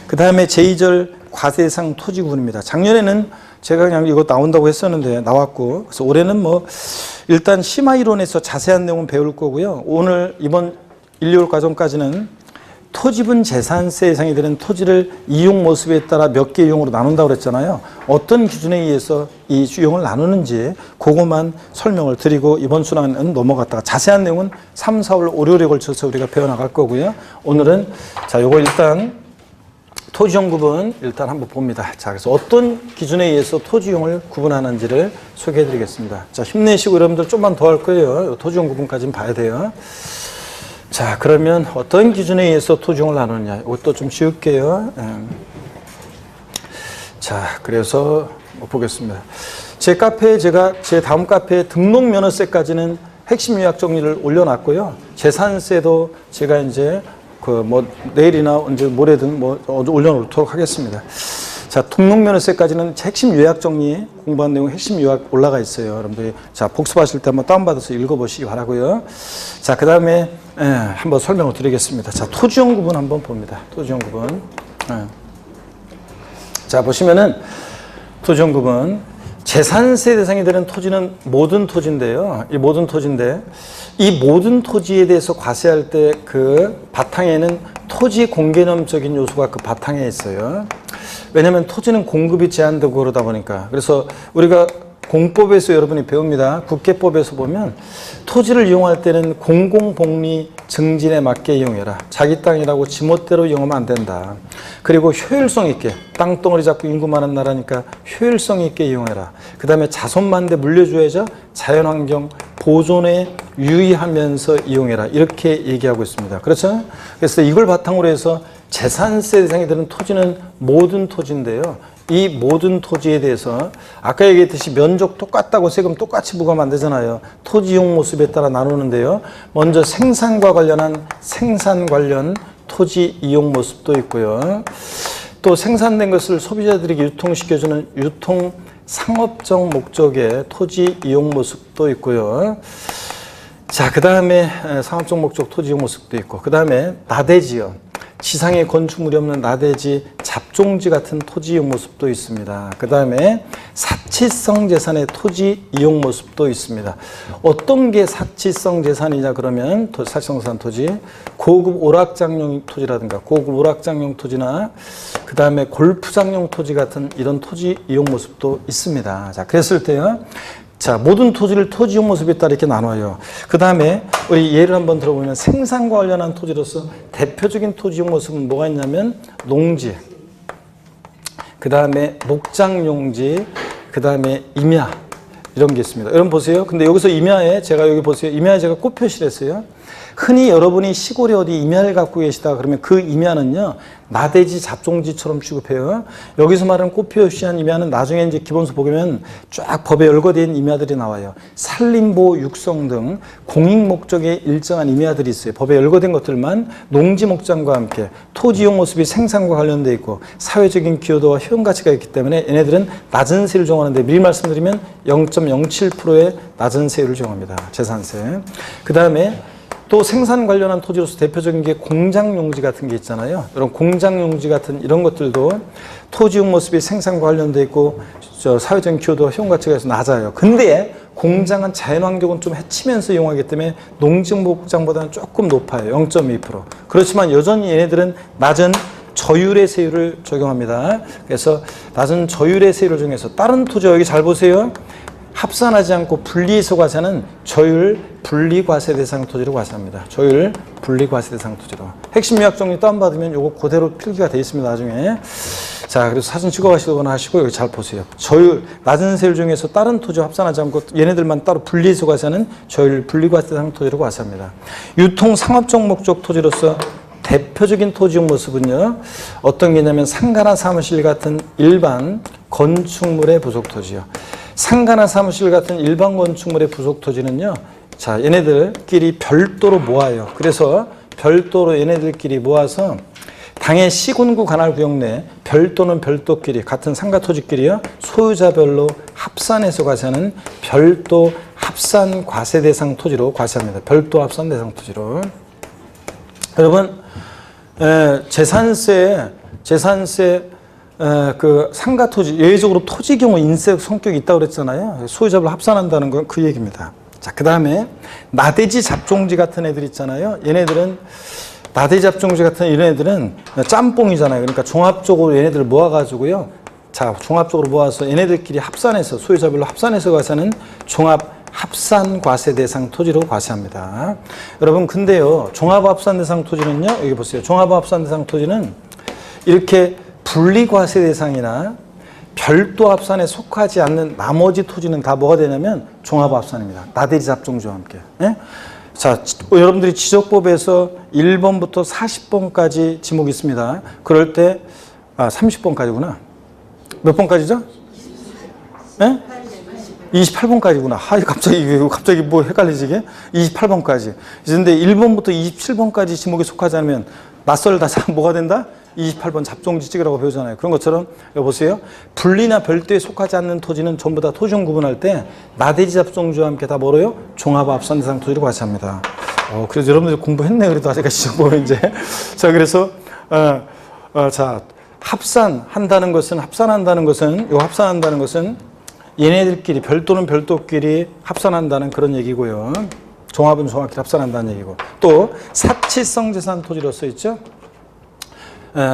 그 다음에 제2절 과세대상 토지구분입니다. 작년에는 제가 그냥 이거 나온다고 했었는데 나왔고, 그래서 올해는 뭐 일단 심화이론에서 자세한 내용은 배울 거고요. 오늘 이번 1, 2월 과정까지는 토지분 재산세 대상이 되는 토지를 이용 모습에 따라 몇 개 이용으로 나눈다고 그랬잖아요. 어떤 기준에 의해서 이 이용을 나누는지 그것만 설명을 드리고 이번 수능은 넘어갔다가 자세한 내용은 3, 4월, 5, 6월에 걸쳐서 우리가 배워나갈 거고요. 오늘은 자, 요거 일단 토지용 구분 일단 한번 봅니다. 자, 그래서 어떤 기준에 의해서 토지용을 구분하는지를 소개해 드리겠습니다. 자, 힘내시고 여러분들 좀만 더 할 거예요. 토지용 구분까지는 봐야 돼요. 자, 그러면 어떤 기준에 의해서 토지용을 나누느냐. 이것도 좀 지울게요. 자, 그래서 보겠습니다. 제 카페에 제 다음 카페에 등록 면허세까지는 핵심 요약 정리를 올려놨고요. 재산세도 제가 이제 내일이나 언제 모레든 올려놓도록 하겠습니다. 자, 등록 면허세까지는 핵심 요약 정리 공부한 내용 핵심 요약 올라가 있어요. 여러분들이 자, 복습하실 때 한번 다운받아서 읽어보시기 바라고요. 자, 그 다음에 한번 설명을 드리겠습니다. 자, 토지용 구분 한번 봅니다. 토지용 구분. 자, 보시면은 토지용 구분. 재산세 대상이 되는 토지는 모든 토지인데요. 이 모든 토지인데 이 모든 토지에 대해서 과세할 때 그 바탕에는 토지 공개념적인 요소가 그 바탕에 있어요. 왜냐하면 토지는 공급이 제한되고 그러다 보니까. 그래서 우리가 공법에서 여러분이 배웁니다. 국계법에서 보면 토지를 이용할 때는 공공복리 증진에 맞게 이용해라. 자기 땅이라고 지멋대로 이용하면 안 된다. 그리고 효율성 있게, 땅덩어리 잡고 인구 많은 나라니까 효율성 있게 이용해라. 그 다음에 자손만대 물려줘야죠. 자연환경 보존에 유의하면서 이용해라. 이렇게 얘기하고 있습니다. 그렇죠? 그래서 이걸 바탕으로 해서 재산세 대상이 되는 토지는 모든 토지인데요. 이 모든 토지에 대해서 아까 얘기했듯이 면적 똑같다고 세금 똑같이 부과하면 안 되잖아요. 토지 이용 모습에 따라 나누는데요. 먼저 생산과 관련한 생산 관련 토지 이용 모습도 있고요. 또 생산된 것을 소비자들에게 유통시켜주는 유통 상업적 목적의 토지 이용 모습도 있고요. 자, 그 다음에 상업적 목적 토지 이용 모습도 있고, 그 다음에 나대지역. 지상에 건축물이 없는 나대지, 잡종지 같은 토지 이용 모습도 있습니다. 그 다음에 사치성 재산의 토지 이용 모습도 있습니다. 어떤 게 사치성 재산이냐 그러면 사치성 재산 토지, 고급 오락장용 토지라든가 고급 오락장용 토지나 그 다음에 골프장용 토지 같은 이런 토지 이용 모습도 있습니다. 자, 그랬을 때요. 자, 모든 토지를 토지 이용 모습에 따라 이렇게 나눠요. 그 다음에 우리 예를 한번 들어보면 생산과 관련한 토지로서 대표적인 토지 이용 모습은 뭐가 있냐면 농지, 그 다음에 목장용지, 그 다음에 임야 이런 게 있습니다. 여러분 보세요. 근데 여기서 임야에 제가 여기 보세요. 임야에 제가 꽃 표시를 했어요. 흔히 여러분이 시골에 어디 임야를 갖고 계시다 그러면 그 임야는요 나대지 잡종지처럼 취급해요. 여기서 말하는 꽃 표시한 임야는 나중에 이제 기본서 보면 쫙 법에 열거된 임야들이 나와요. 산림보호 육성 등 공익 목적의 일정한 임야들이 있어요. 법에 열거된 것들만 농지 목장과 함께 토지 이용 모습이 생산과 관련돼 있고 사회적인 기여도와 효용 가치가 있기 때문에 얘네들은 낮은 세율을 정하는데 미리 말씀드리면 0.07%의 낮은 세율을 정합니다. 재산세. 그 다음에 또 생산 관련한 토지로서 대표적인 게 공장용지 같은 게 있잖아요. 이런 공장용지 같은 이런 것들도 토지용 모습이 생산과 관련돼 있고 사회적인 기여도와 효용 가치가 있어서 낮아요. 근데 공장은 자연환경은 좀 해치면서 이용하기 때문에 농지목장보다는 조금 높아요. 0.2%. 그렇지만 여전히 얘네들은 낮은 저율의 세율을 적용합니다. 그래서 낮은 저율의 세율을 적용해서 다른 토지 여기 잘 보세요. 합산하지 않고 분리해서 과세하는 저율 분리과세 대상 토지로 과세합니다. 저율 분리과세 대상 토지로. 핵심 요약 정리 다운받으면 요거 그대로 필기가 되어 있습니다. 나중에. 자, 그래서 사진 찍어가시거나 하시고 여기 잘 보세요. 저율, 낮은 세율 중에서 다른 토지 합산하지 않고 얘네들만 따로 분리해서 과세하는 저율 분리과세 대상 토지로 과세합니다. 유통 상업적 목적 토지로서 대표적인 토지용 모습은요. 어떤 게냐면 상가나 사무실 같은 일반 건축물의 부속 토지요. 상가나 사무실 같은 일반 건축물의 부속 토지는요. 자, 얘네들끼리 별도로 모아요. 그래서 별도로 얘네들끼리 모아서 당해 시군구 관할 구역 내 별도는 별도끼리 같은 상가 토지끼리요. 소유자별로 합산해서 과세하는 별도 합산 과세 대상 토지로 과세합니다. 별도 합산 대상 토지로. 여러분, 재산세 그 상가 토지, 예외적으로 토지 경우 인세 성격이 있다고 그랬잖아요. 소유자별로 합산한다는 건 그 얘기입니다. 자, 그 다음에 나대지 잡종지 같은 애들 있잖아요. 얘네들은 나대지 잡종지 같은 이런 애들은 짬뽕이잖아요. 그러니까 종합적으로 얘네들을 모아가지고요. 자, 종합적으로 모아서 얘네들끼리 합산해서 소유자별로 합산해서 과세하는 종합 합산 과세 대상 토지로 과세합니다. 여러분, 근데요, 종합 합산 대상 토지는요, 여기 보세요. 종합 합산 대상 토지는 이렇게 분리과세 대상이나 별도 합산에 속하지 않는 나머지 토지는 다 뭐가 되냐면 종합합산입니다. 나대지 잡종지와 함께. 예? 자, 여러분들이 지적법에서 1번부터 40번까지 지목이 있습니다. 그럴 때, 30번까지구나. 몇 번까지죠? 예? 28번까지구나. 갑자기 뭐 헷갈리지게? 28번까지. 그런데 1번부터 27번까지 지목에 속하지 않으면 낯설다. 뭐가 된다? 28번 잡종지칙이라고 배우잖아요. 그런 것처럼 여기 보세요. 분리나 별도에 속하지 않는 토지는 전부 다 토지용 구분할 때 나대지 잡종주와 함께 다 뭐래요? 종합합산 대상 토지로 같이 합니다. 그래서 여러분들 공부했네. 그래도 아직까지 보면 이제. 자, 그래서, 자, 합산한다는 것은 얘네들끼리, 별도는 별도끼리 합산한다는 그런 얘기고요. 종합은 종합끼리 합산한다는 얘기고. 또, 사치성 재산 토지로 써있죠?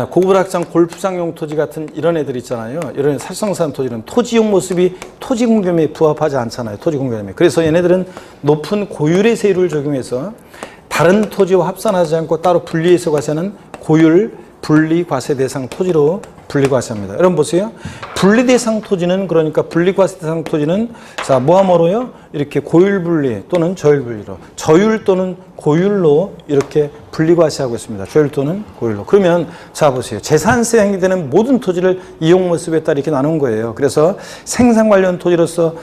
고불확장 골프장용 토지 같은 이런 애들 있잖아요. 이런 사치성산 토지는 토지용 모습이 토지 공개념에 부합하지 않잖아요. 토지 공개념에. 그래서 얘네들은 높은 고율의 세율을 적용해서 다른 토지와 합산하지 않고 따로 분리해서 과세하는 고율 분리과세 대상 토지로 분리과세합니다. 여러분 보세요. 분리대상 토지는 그러니까 분리과세 대상 토지는 자 뭐하뭐로요? 이렇게 고율분리 또는 저율분리로 저율 또는 고율로 이렇게 분리과세하고 있습니다. 저율 또는 고율로. 그러면 자 보세요. 재산세 행위되는 모든 토지를 이용 모습에 따라 이렇게 나눈 거예요. 그래서 생산 관련 토지로서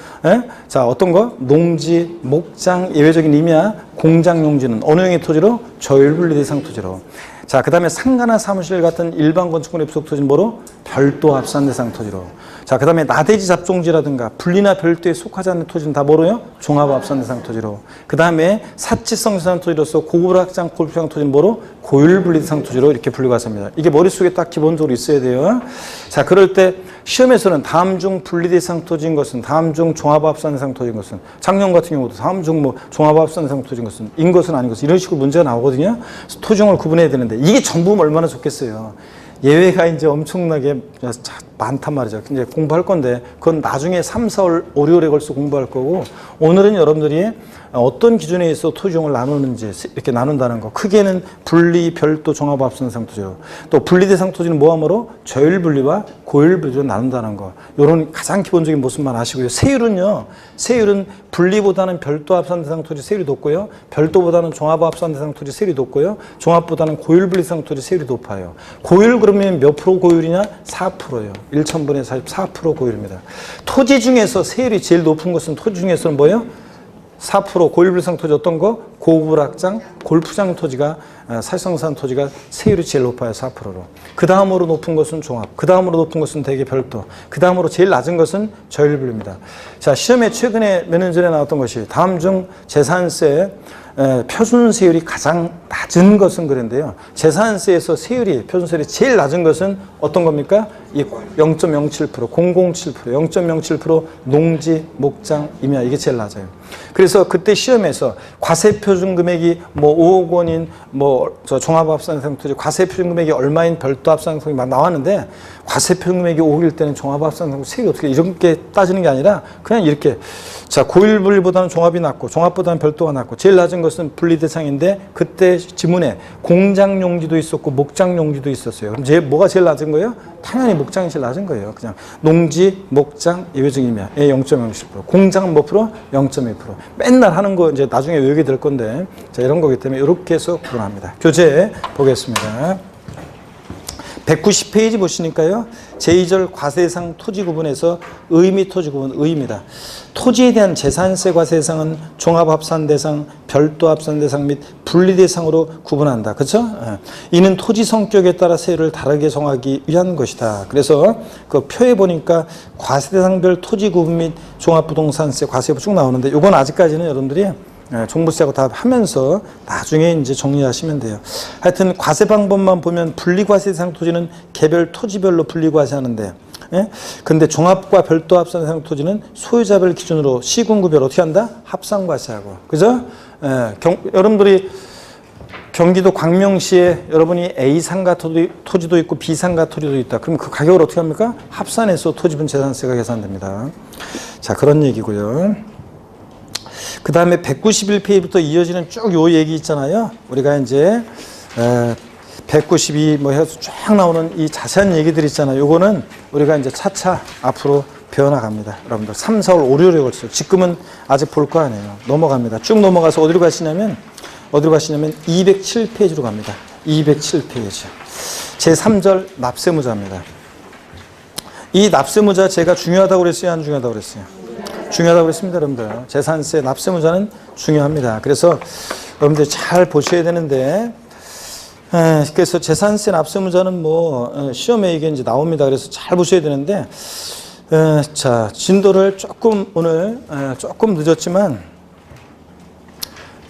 자 어떤 거? 농지, 목장, 예외적인 임야, 공장 용지는 어느 형의 토지로? 저율분리 대상 토지로. 자, 그 다음에 상가나 사무실 같은 일반 건축물의 부속 토지는 뭐로? 별도 합산 대상 토지로. 자, 그 다음에 나대지 잡종지라든가 분리나 별도에 속하지 않는 토지는 다 뭐로요? 종합 합산 대상 토지로. 그 다음에 사치성 재산 토지로서 고불확장 골프장 토지는 뭐로? 고율 분리 대상 토지로 이렇게 분리과세합니다. 이게 머릿속에 딱 기본적으로 있어야 돼요. 자, 그럴 때 시험에서는 다음 중 분리 대상 토지인 것은, 다음 중 종합 합산 대상 토지인 것은, 작년 같은 경우도 다음 중 뭐 종합 합산 대상 토지인 것은, 인 것은 아닌 것은 이런 식으로 문제가 나오거든요. 그래서 토지용을 구분해야 되는데 이게 전부면 얼마나 좋겠어요. 예외가 이제 엄청나게 많단 말이죠. 이제 공부할 건데 그건 나중에 3, 4월, 5, 6월에 걸쳐 공부할 거고 오늘은 여러분들이 어떤 기준에 의해서 토지용을 나누는지 이렇게 나눈다는 거. 크게는 분리, 별도, 종합합산 대상 토지로. 또 분리 대상 토지는 뭐하므로 저율 분리와 고율 분리로 나눈다는 거. 이런 가장 기본적인 모습만 아시고요. 세율은요. 세율은 분리보다는 별도 합산 대상 토지 세율이 높고요. 별도보다는 종합합산 대상 토지 세율이 높고요. 종합보다는 고율 분리 대상 토지 세율이 높아요. 고율 그러면 몇 프로 고율이냐? 4%예요. 1,000분의 4% 고율입니다. 토지 중에서 세율이 제일 높은 것은 토지 중에서는 뭐예요? 4% 고율불상 토지 어떤 거? 고불확장 골프장 토지가 사실상산 토지가 세율이 제일 높아요. 4%로. 그 다음으로 높은 것은 종합. 그 다음으로 높은 것은 대개 별도. 그 다음으로 제일 낮은 것은 저율분리입니다. 자, 시험에 최근에 몇 년 전에 나왔던 것이 다음 중 재산세 표준세율이 가장 낮은 것은 그런데요. 재산세에서 세율이 표준세율이 제일 낮은 것은 어떤 겁니까? 이 0.07%, 007%, 0.07% 농지, 목장, 임야 이게 제일 낮아요. 그래서 그때 시험에서 과세표준 금액이 뭐 5억 원인 뭐 저 종합합산 토지 과세표준 금액이 얼마인 별도 합산 토지 막 나왔는데 과세표준 금액이 5억일 때는 종합합산 토지 세율이 어떻게 이렇게 따지는 게 아니라 그냥 이렇게 자 고율 분리보다는 종합이 낮고 종합보다는 별도가 낮고 제일 낮은 것은 분리 대상인데 그때 지문에 공장 용지도 있었고 목장 용지도 있었어요. 그럼 뭐가 제일 낮은 거예요? 당연히 목장이 제일 낮은 거예요. 그냥 농지, 목장, 예외적 임야의 0.07%, 공장은 몇 프로? 0.1%. 맨날 하는 거 이제 나중에 외우게 될 건데 자 이런 거기 때문에 이렇게 해서 구분합니다. 교재 보겠습니다. 190페이지 보시니까요. 제2절 과세상 토지 구분에서 의미 토지 구분 의입니다. 토지에 대한 재산세 과세 대상은 종합합산 대상, 별도 합산 대상 및 분리 대상으로 구분한다. 그렇죠? 이는 토지 성격에 따라 세율을 다르게 정하기 위한 것이다. 그래서 그 표에 보니까 과세 대상별 토지 구분 및 종합부동산세 과세가 쭉 나오는데 이건 아직까지는 여러분들이 종부세하고 다 하면서 나중에 이제 정리하시면 돼요. 하여튼 과세 방법만 보면 분리과세 대상 토지는 개별 토지별로 분리과세하는데 근데 종합과 별도 합산 대상 토지는 소유자별 기준으로 시군구별 어떻게 한다? 합산과세하고. 그죠? 여러분들이 경기도 광명시에 여러분이 A상가 토지도 있고 B상가 토지도 있다. 그럼 그 가격을 어떻게 합니까? 합산해서 토지분 재산세가 계산됩니다. 자, 그런 얘기고요. 그 다음에 191페이지부터 이어지는 쭉 요 얘기 있잖아요. 우리가 이제 192 뭐 해서 쫙 나오는 이 자세한 얘기들 있잖아요. 요거는 우리가 이제 차차 앞으로 배워나갑니다. 여러분들 3, 4월, 5, 6월에 걸쳐 지금은 아직 볼 거 아니에요. 넘어갑니다. 쭉 넘어가서 어디로 가시냐면 207페이지로 갑니다. 207페이지. 제3절 납세무자입니다. 이 납세무자 제가 중요하다고 그랬어요? 안 중요하다고 그랬어요? 중요하다고 그랬습니다, 여러분들. 재산세 납세무자는 중요합니다. 그래서 여러분들 잘 보셔야 되는데, 그래서 재산세 납세무자는 뭐 시험에 이게 이제 나옵니다. 그래서 잘 보셔야 되는데, 자, 진도를 조금 오늘 조금 늦었지만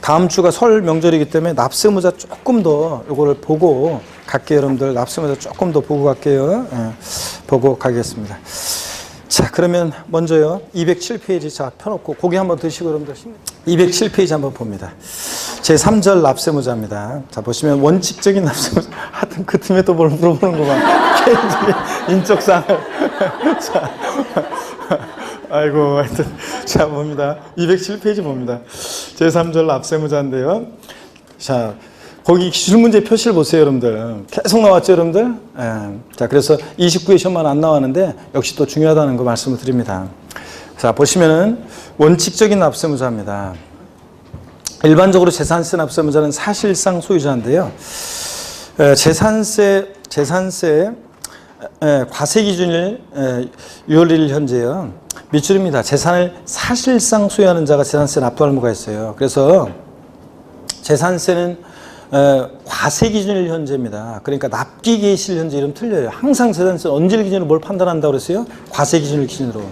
다음 주가 설 명절이기 때문에 납세무자 조금 더 요거를 보고 갈게요, 여러분들. 납세무자 조금 더 보고 갈게요. 보고 가겠습니다. 자, 그러면 먼저요. 207페이지 자 펴놓고 고개 한번 드시고 여러분들 207페이지 한번 봅니다. 제3절 납세무자입니다. 자, 보시면 원칙적인 납세무자. 하여튼 그 틈에 또 뭘 물어보는 거 봐. 인적사항을. 자, 아이고, 하여튼. 자, 봅니다. 207페이지 봅니다. 제3절 납세무자인데요. 자, 거기 기출문제 표시를 보세요, 여러분들. 계속 나왔죠, 여러분들? 자, 그래서 29회 시험만 안 나왔는데 역시 또 중요하다는 거 말씀을 드립니다. 자, 보시면은 원칙적인 납세무자입니다. 일반적으로 재산세 납세무자는 사실상 소유자인데요. 재산세 과세 기준일 6월 1일 현재요. 밑줄입니다. 재산을 사실상 소유하는 자가 재산세 납부 할무가 있어요. 그래서 재산세는 과세 기준일 현재입니다. 그러니까 납기 개시일 현재 이름 틀려요. 항상 재산세는 언질 기준으로 뭘 판단한다고 그랬어요? 과세 기준일 기준으로.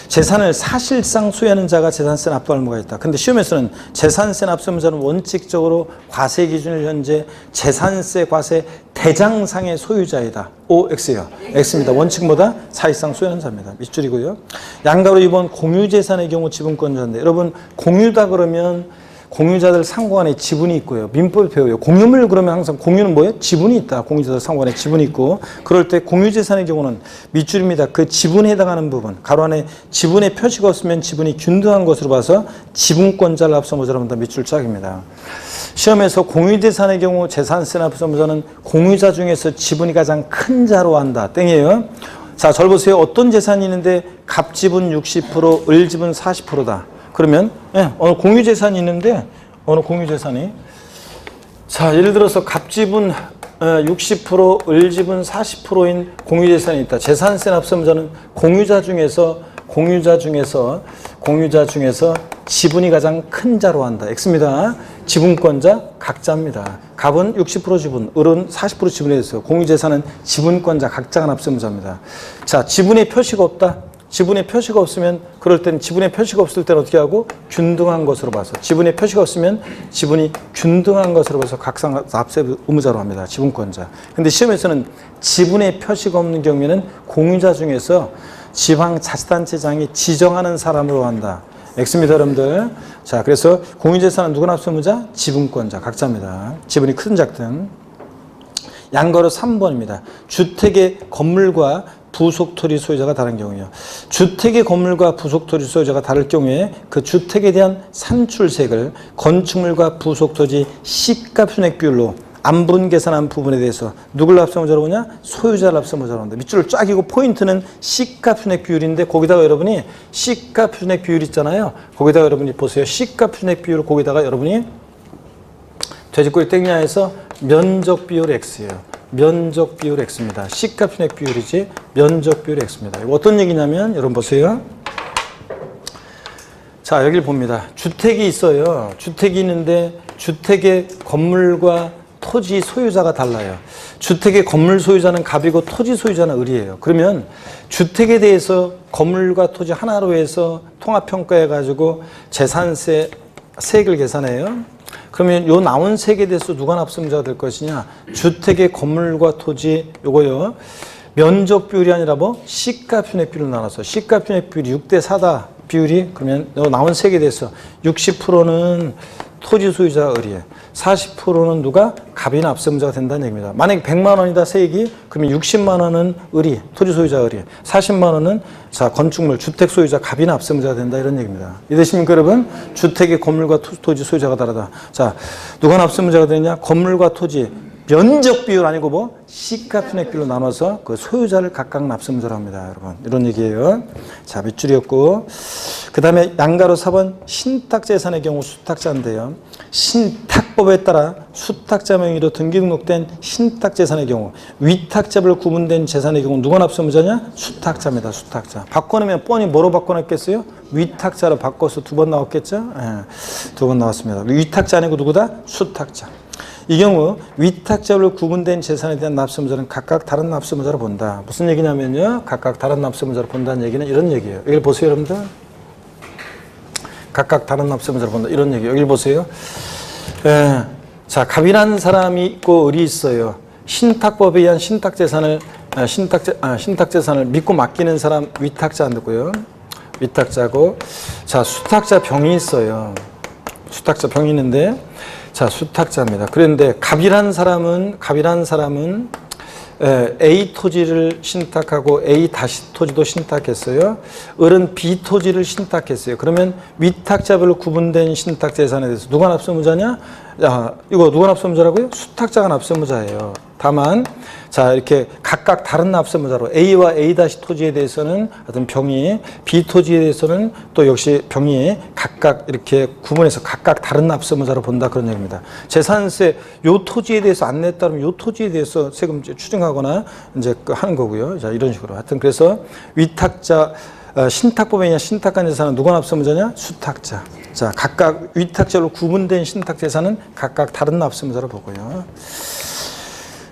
재산을 사실상 소유하는 자가 재산세 납부 할무가 있다. 근데 시험에서는 재산세 납세무자는 원칙적으로 과세 기준일 현재 재산세 과세 대장상의 소유자이다. OX예요. X입니다. 원칙보다 사실상 소유하는 자입니다. 밑줄이고요. 양가로 2번 공유재산의 경우 지분권자인데 여러분 공유다 그러면 공유자들 상호간에 지분이 있고요. 민법을 배워요. 공유물 그러면 항상 공유는 뭐예요? 지분이 있다. 공유자들 상호간에 지분이 있고 그럴 때 공유재산의 경우는 밑줄입니다. 그 지분에 해당하는 부분 가로 안에 지분의 표시가 없으면 지분이 균등한 것으로 봐서 지분권자를 납세무자로 본다. 밑줄 짝입니다. 시험에서 공유재산의 경우 재산세 납세무자는 공유자 중에서 지분이 가장 큰 자로 한다. 땡이에요. 자, 절 보세요. 어떤 재산이 있는데 갑지분 60%, 을지분 40%다. 그러면 어느 공유재산이 있는데 어느 공유재산이 자 예를 들어서 갑지분 60%, 을지분 40%인 공유재산이 있다. 재산세 납세무자는 공유자 중에서 지분이 가장 큰 자로 한다. X입니다. 지분권자 각자입니다. 갑은 60% 지분, 을은 40% 지분에 있어요. 공유재산은 지분권자 각자가 납세무자입니다. 자, 지분의 표시가 없다. 지분의 표시가 없으면 그럴 때는 지분의 표시가 없을 때는 어떻게 하고 균등한 것으로 봐서 지분의 표시가 없으면 지분이 균등한 것으로 봐서 각상 납세 의무자로 합니다. 지분권자. 근데 시험에서는 지분의 표시가 없는 경우에는 공유자 중에서 지방자치단체장이 지정하는 사람으로 한다. X입니다, 여러분들. 자, 그래서 공유재산은 누가 납세의무자? 지분권자 각자입니다. 지분이 큰 작든. 양가로 3번입니다. 주택의 건물과 부속토지 소유자가 다른 경우요. 주택의 건물과 부속토지 소유자가 다를 경우에 그 주택에 대한 산출세액을 건축물과 부속토지 시가 순액 비율로 안분 계산한 부분에 대해서 누굴 납세의무자로 보냐? 소유자를 납세의무자로 한다. 밑줄을 쫙 이고 포인트는 시가 순액 비율인데 거기다가 여러분이 시가 순액 비율 있잖아요. 거기다가 여러분이 보세요. 시가 순액 비율을 거기다가 여러분이 돼지꼬리 땡냐에서 면적 비율 X예요. 면적 비율 X입니다. 시가 순액 비율이지 면적 비율 X입니다. 이거 어떤 얘기냐면 여러분 보세요. 자, 여기를 봅니다. 주택이 있어요. 주택이 있는데 주택의 건물과 토지 소유자가 달라요. 주택의 건물 소유자는 갑이고 토지 소유자는 을이에요. 그러면 주택에 대해서 건물과 토지 하나로 해서 통합평가해가지고 재산세 세액을 계산해요. 그러면 요 나온 세액에 대해서 누가 납세의무자가 될 것이냐? 주택의 건물과 토지 요거요. 면적 비율이 아니라 뭐 시가 순액 비율로 나눠서 시가 순액 비율이 6대 4다. 비율이 그러면 요 나온 세액에 대해서 60%는 토지 소유자가 을이에요. 40%는 누가? 갑이 납세의무자가 된다는 얘기입니다. 만약에 100만 원이다 세액이 그러면 60만 원은 을이 토지 소유자 을이 40만 원은 자 건축물 주택 소유자 갑이 납세의무자가 된다 이런 얘기입니다. 이해되십니까 여러분? 주택의 건물과 토지 소유자가 다르다. 자 누가 납세의무자가 되느냐? 건물과 토지 면적 비율 아니고 뭐 시가 순액 비율로 나눠서 그 소유자를 각각 납세의무자로 합니다. 여러분 이런 얘기예요. 자 밑줄이었고 그 다음에 양가로 4번 신탁재산의 경우 수탁자인데요. 신탁법에 따라 수탁자 명의로 등기 등록된 신탁재산의 경우 위탁자별 구분된 재산의 경우 누가 납세의무자냐? 수탁자입니다. 수탁자. 바꿔놓으면 뻔히 뭐로 바꿔놨겠어요? 위탁자로 바꿔서 두 번 나왔겠죠? 예, 두 번 나왔습니다. 위탁자 아니고 누구다? 수탁자. 이 경우 위탁자별로 구분된 재산에 대한 납세의무자는 각각 다른 납세의무자로 본다. 무슨 얘기냐면요. 각각 다른 납세의무자로 본다는 얘기는 이런 얘기예요. 여기 보세요, 여러분들. 각각 다른 납세의무자로 본다. 이런 얘기예요. 여기 보세요. 예. 자, 갑이라는 사람이 있고 을이 있어요. 신탁법에 의한 신탁재산을 믿고 맡기는 사람 위탁자 안 듣고요. 위탁자고, 자, 수탁자 병이 있어요. 수탁자 병이 있는데, 자, 수탁자입니다. 그런데 갑이라는 사람은 A 토지를 신탁하고 A 다시 토지도 신탁했어요. 을은 B 토지를 신탁했어요. 그러면 위탁자별로 구분된 신탁재산에 대해서 누가 납세의무자냐? 이거 누가 납세의무자라고요? 수탁자가 납세의무자예요. 다만 자, 이렇게 각각 다른 납세의무자로 A와 A 다시 토지에 대해서는 어떤 병이, B 토지에 대해서는 또 역시 병이 각각 이렇게 구분해서 각각 다른 납세의무자로 본다, 그런 얘기입니다. 재산세 요 토지에 대해서 안 냈다 그러면 요 토지에 대해서 세금 추징하거나 이제 하는 거고요. 자, 이런 식으로. 하여튼 그래서 위탁자 신탁법에 의한 신탁한 재산은 누가 납세의무자냐? 수탁자. 자, 각각 위탁자로 구분된 신탁재산은 각각 다른 납세의무자로 보고요.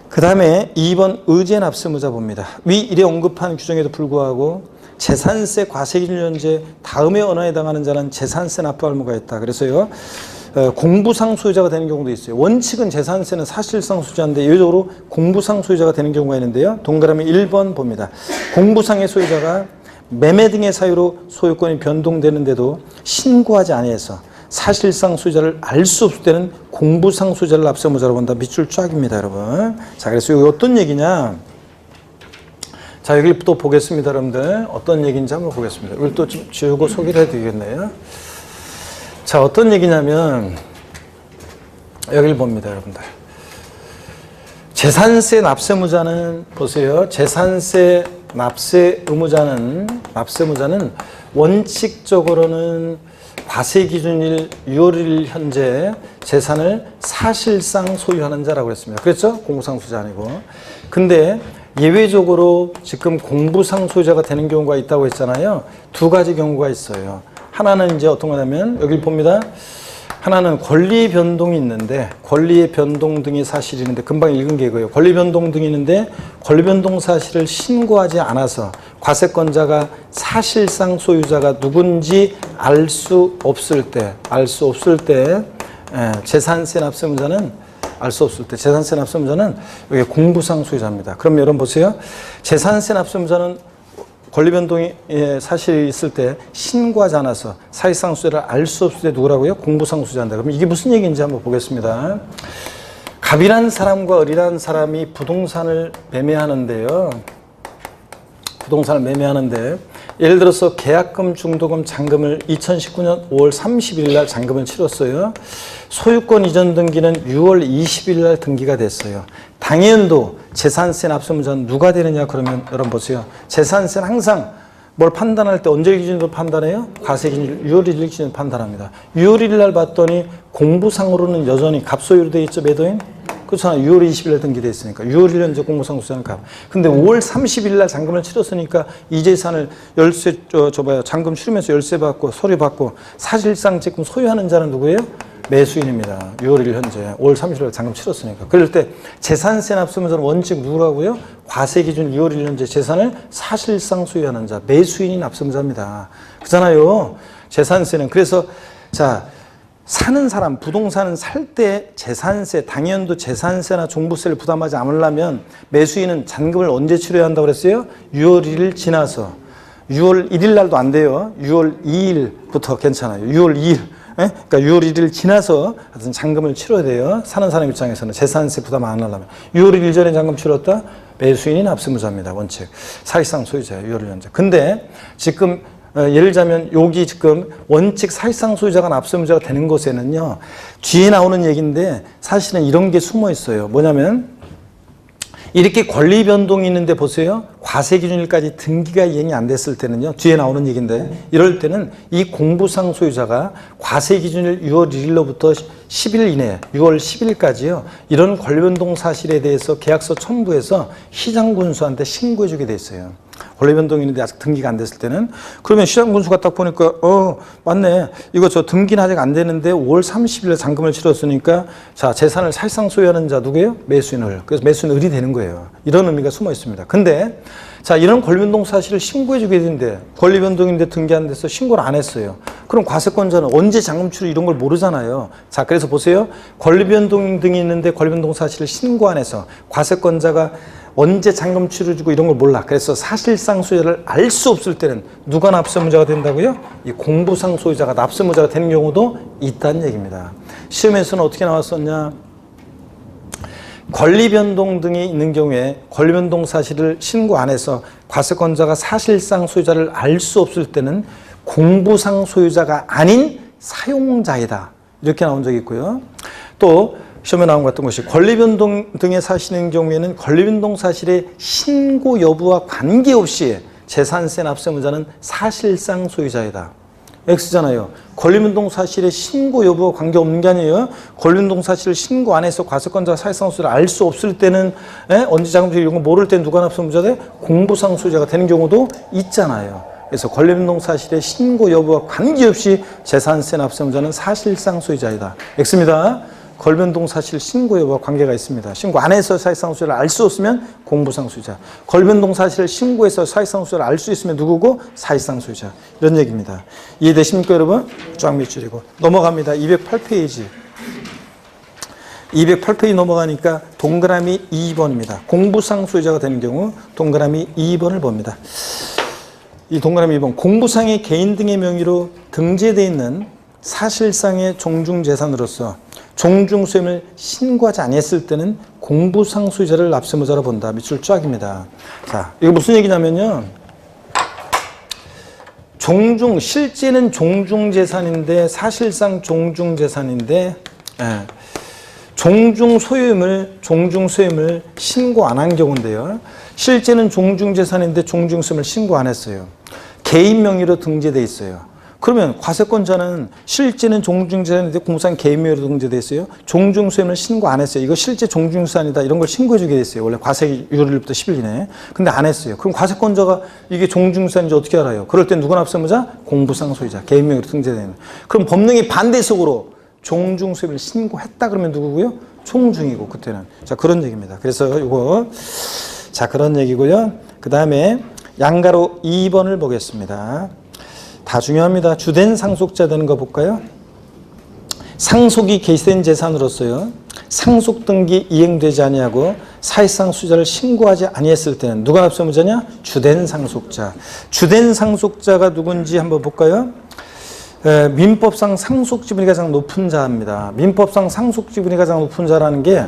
그 다음에 2번 의제 납세의무자 봅니다. 위 일에 언급한 규정에도 불구하고 재산세 과세기준연제 다음의 언어에 해당하는 자는 재산세 납부할 의무가 있다. 그래서요, 공부상 소유자가 되는 경우도 있어요. 원칙은 재산세는 사실상 소유자인데 예외적으로 공부상 소유자가 되는 경우가 있는데요. 동그라미 1번 봅니다. 공부상의 소유자가 매매 등의 사유로 소유권이 변동되는데도 신고하지 아니해서 사실상 소유자를 알 수 없을 때는 공부상 소유자를 납세의무자로 본다. 밑줄 쫙입니다, 여러분. 자, 그래서 이거 어떤 얘기냐? 자, 여기 또 보겠습니다, 여러분들. 어떤 얘기인지 한번 보겠습니다. 이걸 또 좀 지우고 소개를 해드리겠네요. 자, 어떤 얘기냐면 여기를 봅니다, 여러분들. 재산세 납세의무자는 보세요. 재산세 납세의무자는 원칙적으로는 과세기준일 6월 1일 현재 재산을 사실상 소유하는 자라고 그랬습니다. 그랬죠? 공부상 소유자 아니고. 근데 예외적으로 지금 공부상 소유자가 되는 경우가 있다고 했잖아요. 두 가지 경우가 있어요. 하나는 이제 어떤 거냐면 여기 봅니다. 하나는 권리 변동이 있는데 권리의 변동 등이 사실이 있는데 금방 읽은 게 이거예요. 권리 변동 등이 있는데 권리 변동 사실을 신고하지 않아서 과세권자가 사실상 소유자가 누군지 알 수 없을 때 재산세 납세의무자는 알 수 없을 때 재산세 납세의무자는 여기 공부상 소유자입니다. 그럼 여러분 보세요. 재산세 납세의무자는 권리 변동이 사실이 있을 때 신고하지 않아서 사실상 소유자를 알 수 없을 때 누구라고요? 공부상 소유자인다. 그럼 이게 무슨 얘기인지 한번 보겠습니다. 갑이라는 사람과 을이라는 사람이 부동산을 매매하는데요. 부동산을 매매하는데 예를 들어서 계약금, 중도금, 잔금을 2019년 5월 30일 날 잔금을 치렀어요. 소유권 이전 등기는 6월 20일 날 등기가 됐어요. 당연도 재산세 납세의무자는 누가 되느냐 그러면 여러분 보세요. 재산세는 항상 뭘 판단할 때 언제 기준으로 판단해요? 과세기준 6월 1일 기준으로 판단합니다. 6월 1일 날 봤더니 공부상으로는 여전히 갑소유로 되어 있죠, 매도인? 그렇잖아요. 6월 20일 날 등기되어 있으니까. 6월 1일 이제 공부상 소유자는 갑. 근데 5월 30일 날 잔금을 치렀으니까 이 재산을 열쇠, 잔금 치르면서 열쇠 받고 서류 받고 사실상 지금 소유하는 자는 누구예요? 매수인입니다. 6월 1일 현재 5월 30일 날 잔금 치렀으니까. 그럴 때 재산세 납세의무자는 원칙 누구라고요? 과세기준 6월 1일 현재 재산을 사실상 소유하는 자, 매수인이 납세의무자입니다. 그잖아요. 재산세는. 그래서 자, 사는 사람, 부동산은 살 때 재산세, 당연도 재산세나 종부세를 부담하지 않으려면 매수인은 잔금을 언제 치러야 한다고 그랬어요? 6월 1일 지나서. 6월 1일 날도 안 돼요. 6월 2일부터 괜찮아요. 6월 2일. 그러니까 6월 1일 지나서 하여튼 잔금을 치러야 돼요. 사는 사람 입장에서는 재산세 부담 안 하려면. 6월 1일 전에 잔금 치렀다? 매수인이 납세의무자입니다. 원칙. 사실상 소유자예요. 6월 1일 현재. 근데 지금 예를 들자면 여기 지금 원칙 사실상 소유자가 납세의무자가 되는 곳에는요. 뒤에 나오는 얘기인데 사실은 이런 게 숨어 있어요. 뭐냐면 이렇게 권리 변동이 있는데 보세요. 과세 기준일까지 등기가 이행이 안 됐을 때는요. 뒤에 나오는 얘기인데 이럴 때는 이 공부상 소유자가 과세 기준일 6월 1일로부터 10일 이내 6월 10일까지요. 이런 권리 변동 사실에 대해서 계약서 첨부해서 시장군수한테 신고해 주게 돼 있어요. 권리 변동이 있는데 아직 등기가 안 됐을 때는. 그러면 시장군수가 딱 보니까 맞네. 이거 저 등기는 아직 안 되는데 5월 30일에 잔금을 치렀으니까 자, 재산을 사실상 소유하는 자 누구예요? 매수인을. 그래서 매수인 을이 되는 거예요. 이런 의미가 숨어 있습니다. 근데 자, 이런 권리 변동 사실을 신고해 주게 되는데 권리 변동인데 등기 안 돼서 신고를 안 했어요. 그럼 과세권자는 언제 잔금 치르 이런 걸 모르잖아요. 자, 그래서 보세요. 권리 변동 등이 있는데 권리 변동 사실을 신고 안 해서 과세권자가 언제 잔금 치러주고 이런 걸 몰라. 그래서 사실상 소유자를 알 수 없을 때는 누가 납세무자가 된다고요? 이 공부상 소유자가 납세무자가 되는 경우도 있다는 얘기입니다. 시험에서는 어떻게 나왔었냐? 권리 변동 등이 있는 경우에 권리 변동 사실을 신고 안 해서 과세권자가 사실상 소유자를 알 수 없을 때는 공부상 소유자가 아닌 사용자이다. 이렇게 나온 적이 있고요. 또 시험에 나온 것 같은 것이 권리 변동 등의 사실인 경우에는 권리 변동 사실의 신고 여부와 관계없이 재산세 납세무자는 사실상 소유자이다. X잖아요. 권리 변동 사실의 신고 여부와 관계없는 게 아니에요. 권리 변동 사실을 신고 안 해서 과세권자가 사실상 소유를 알 수 없을 때는 언제 잔금 이런 거 모를 때 누가 납세무자 돼? 공부상 소유자가 되는 경우도 있잖아요. 그래서 권리 변동 사실의 신고 여부와 관계없이 재산세 납세무자는 사실상 소유자이다. X입니다. 권리 변동 사실 신고 여부와 관계가 있습니다. 신고 안 해서 사실상 소유를 알 수 없으면 공부상 소유자. 권리 변동 사실을 신고해서 사실상 소유를 알 수 있으면 누구고? 사실상 소유자. 이런 얘기입니다. 이해되십니까, 여러분? 쫙 몇 줄이고. 넘어갑니다. 208페이지. 208페이지 넘어가니까 동그라미 2번입니다. 공부상 소유자가 되는 경우 동그라미 2번을 봅니다. 이 동그라미 2번. 공부상의 개인 등의 명의로 등재되어 있는 사실상의 종중재산으로서 종중소임을 신고하지 아니했을 때는 공부상 소유자를 납세무자로 본다. 밑줄 쫙입니다. 자, 이거 무슨 얘기냐면요. 실제는 종중재산인데 사실상 종중재산인데 종중소임을 신고 안 한 경우인데요. 실제는 종중재산인데 종중소임을 신고 안 했어요. 개인 명의로 등재돼 있어요. 그러면 과세권자는 실제는 종중재산인데 공부상 개인 명의로 등재돼 있어요. 종중소임을 신고 안 했어요. 이거 실제 종중재산이다. 이런 걸 신고해 주게 됐어요. 원래 과세 6월 1일부터 10일 이내에. 근데 안 했어요. 그럼 과세권자가 이게 종중재산인지 어떻게 알아요? 그럴 땐 누가 납세무자? 공부상 소유자. 개인 명의로 등재되는. 그럼 법령의 반대속으로 종중소임을 신고했다 그러면 누구고요? 총중이고 그때는. 자, 그런 얘기입니다. 그래서 이거 자, 그런 얘기고요. 그 다음에 양가로 2번을 보겠습니다. 다 중요합니다. 주된 상속자 되는 거 볼까요? 상속이 개시된 재산으로서요. 상속 등기 이행되지 아니하고 사실상 소유자를 신고하지 아니했을 때는 누가 납세무자냐? 주된 상속자. 주된 상속자가 누군지 한번 볼까요? 민법상 상속지분이 가장 높은 자입니다. 민법상 상속지분이 가장 높은 자라는 게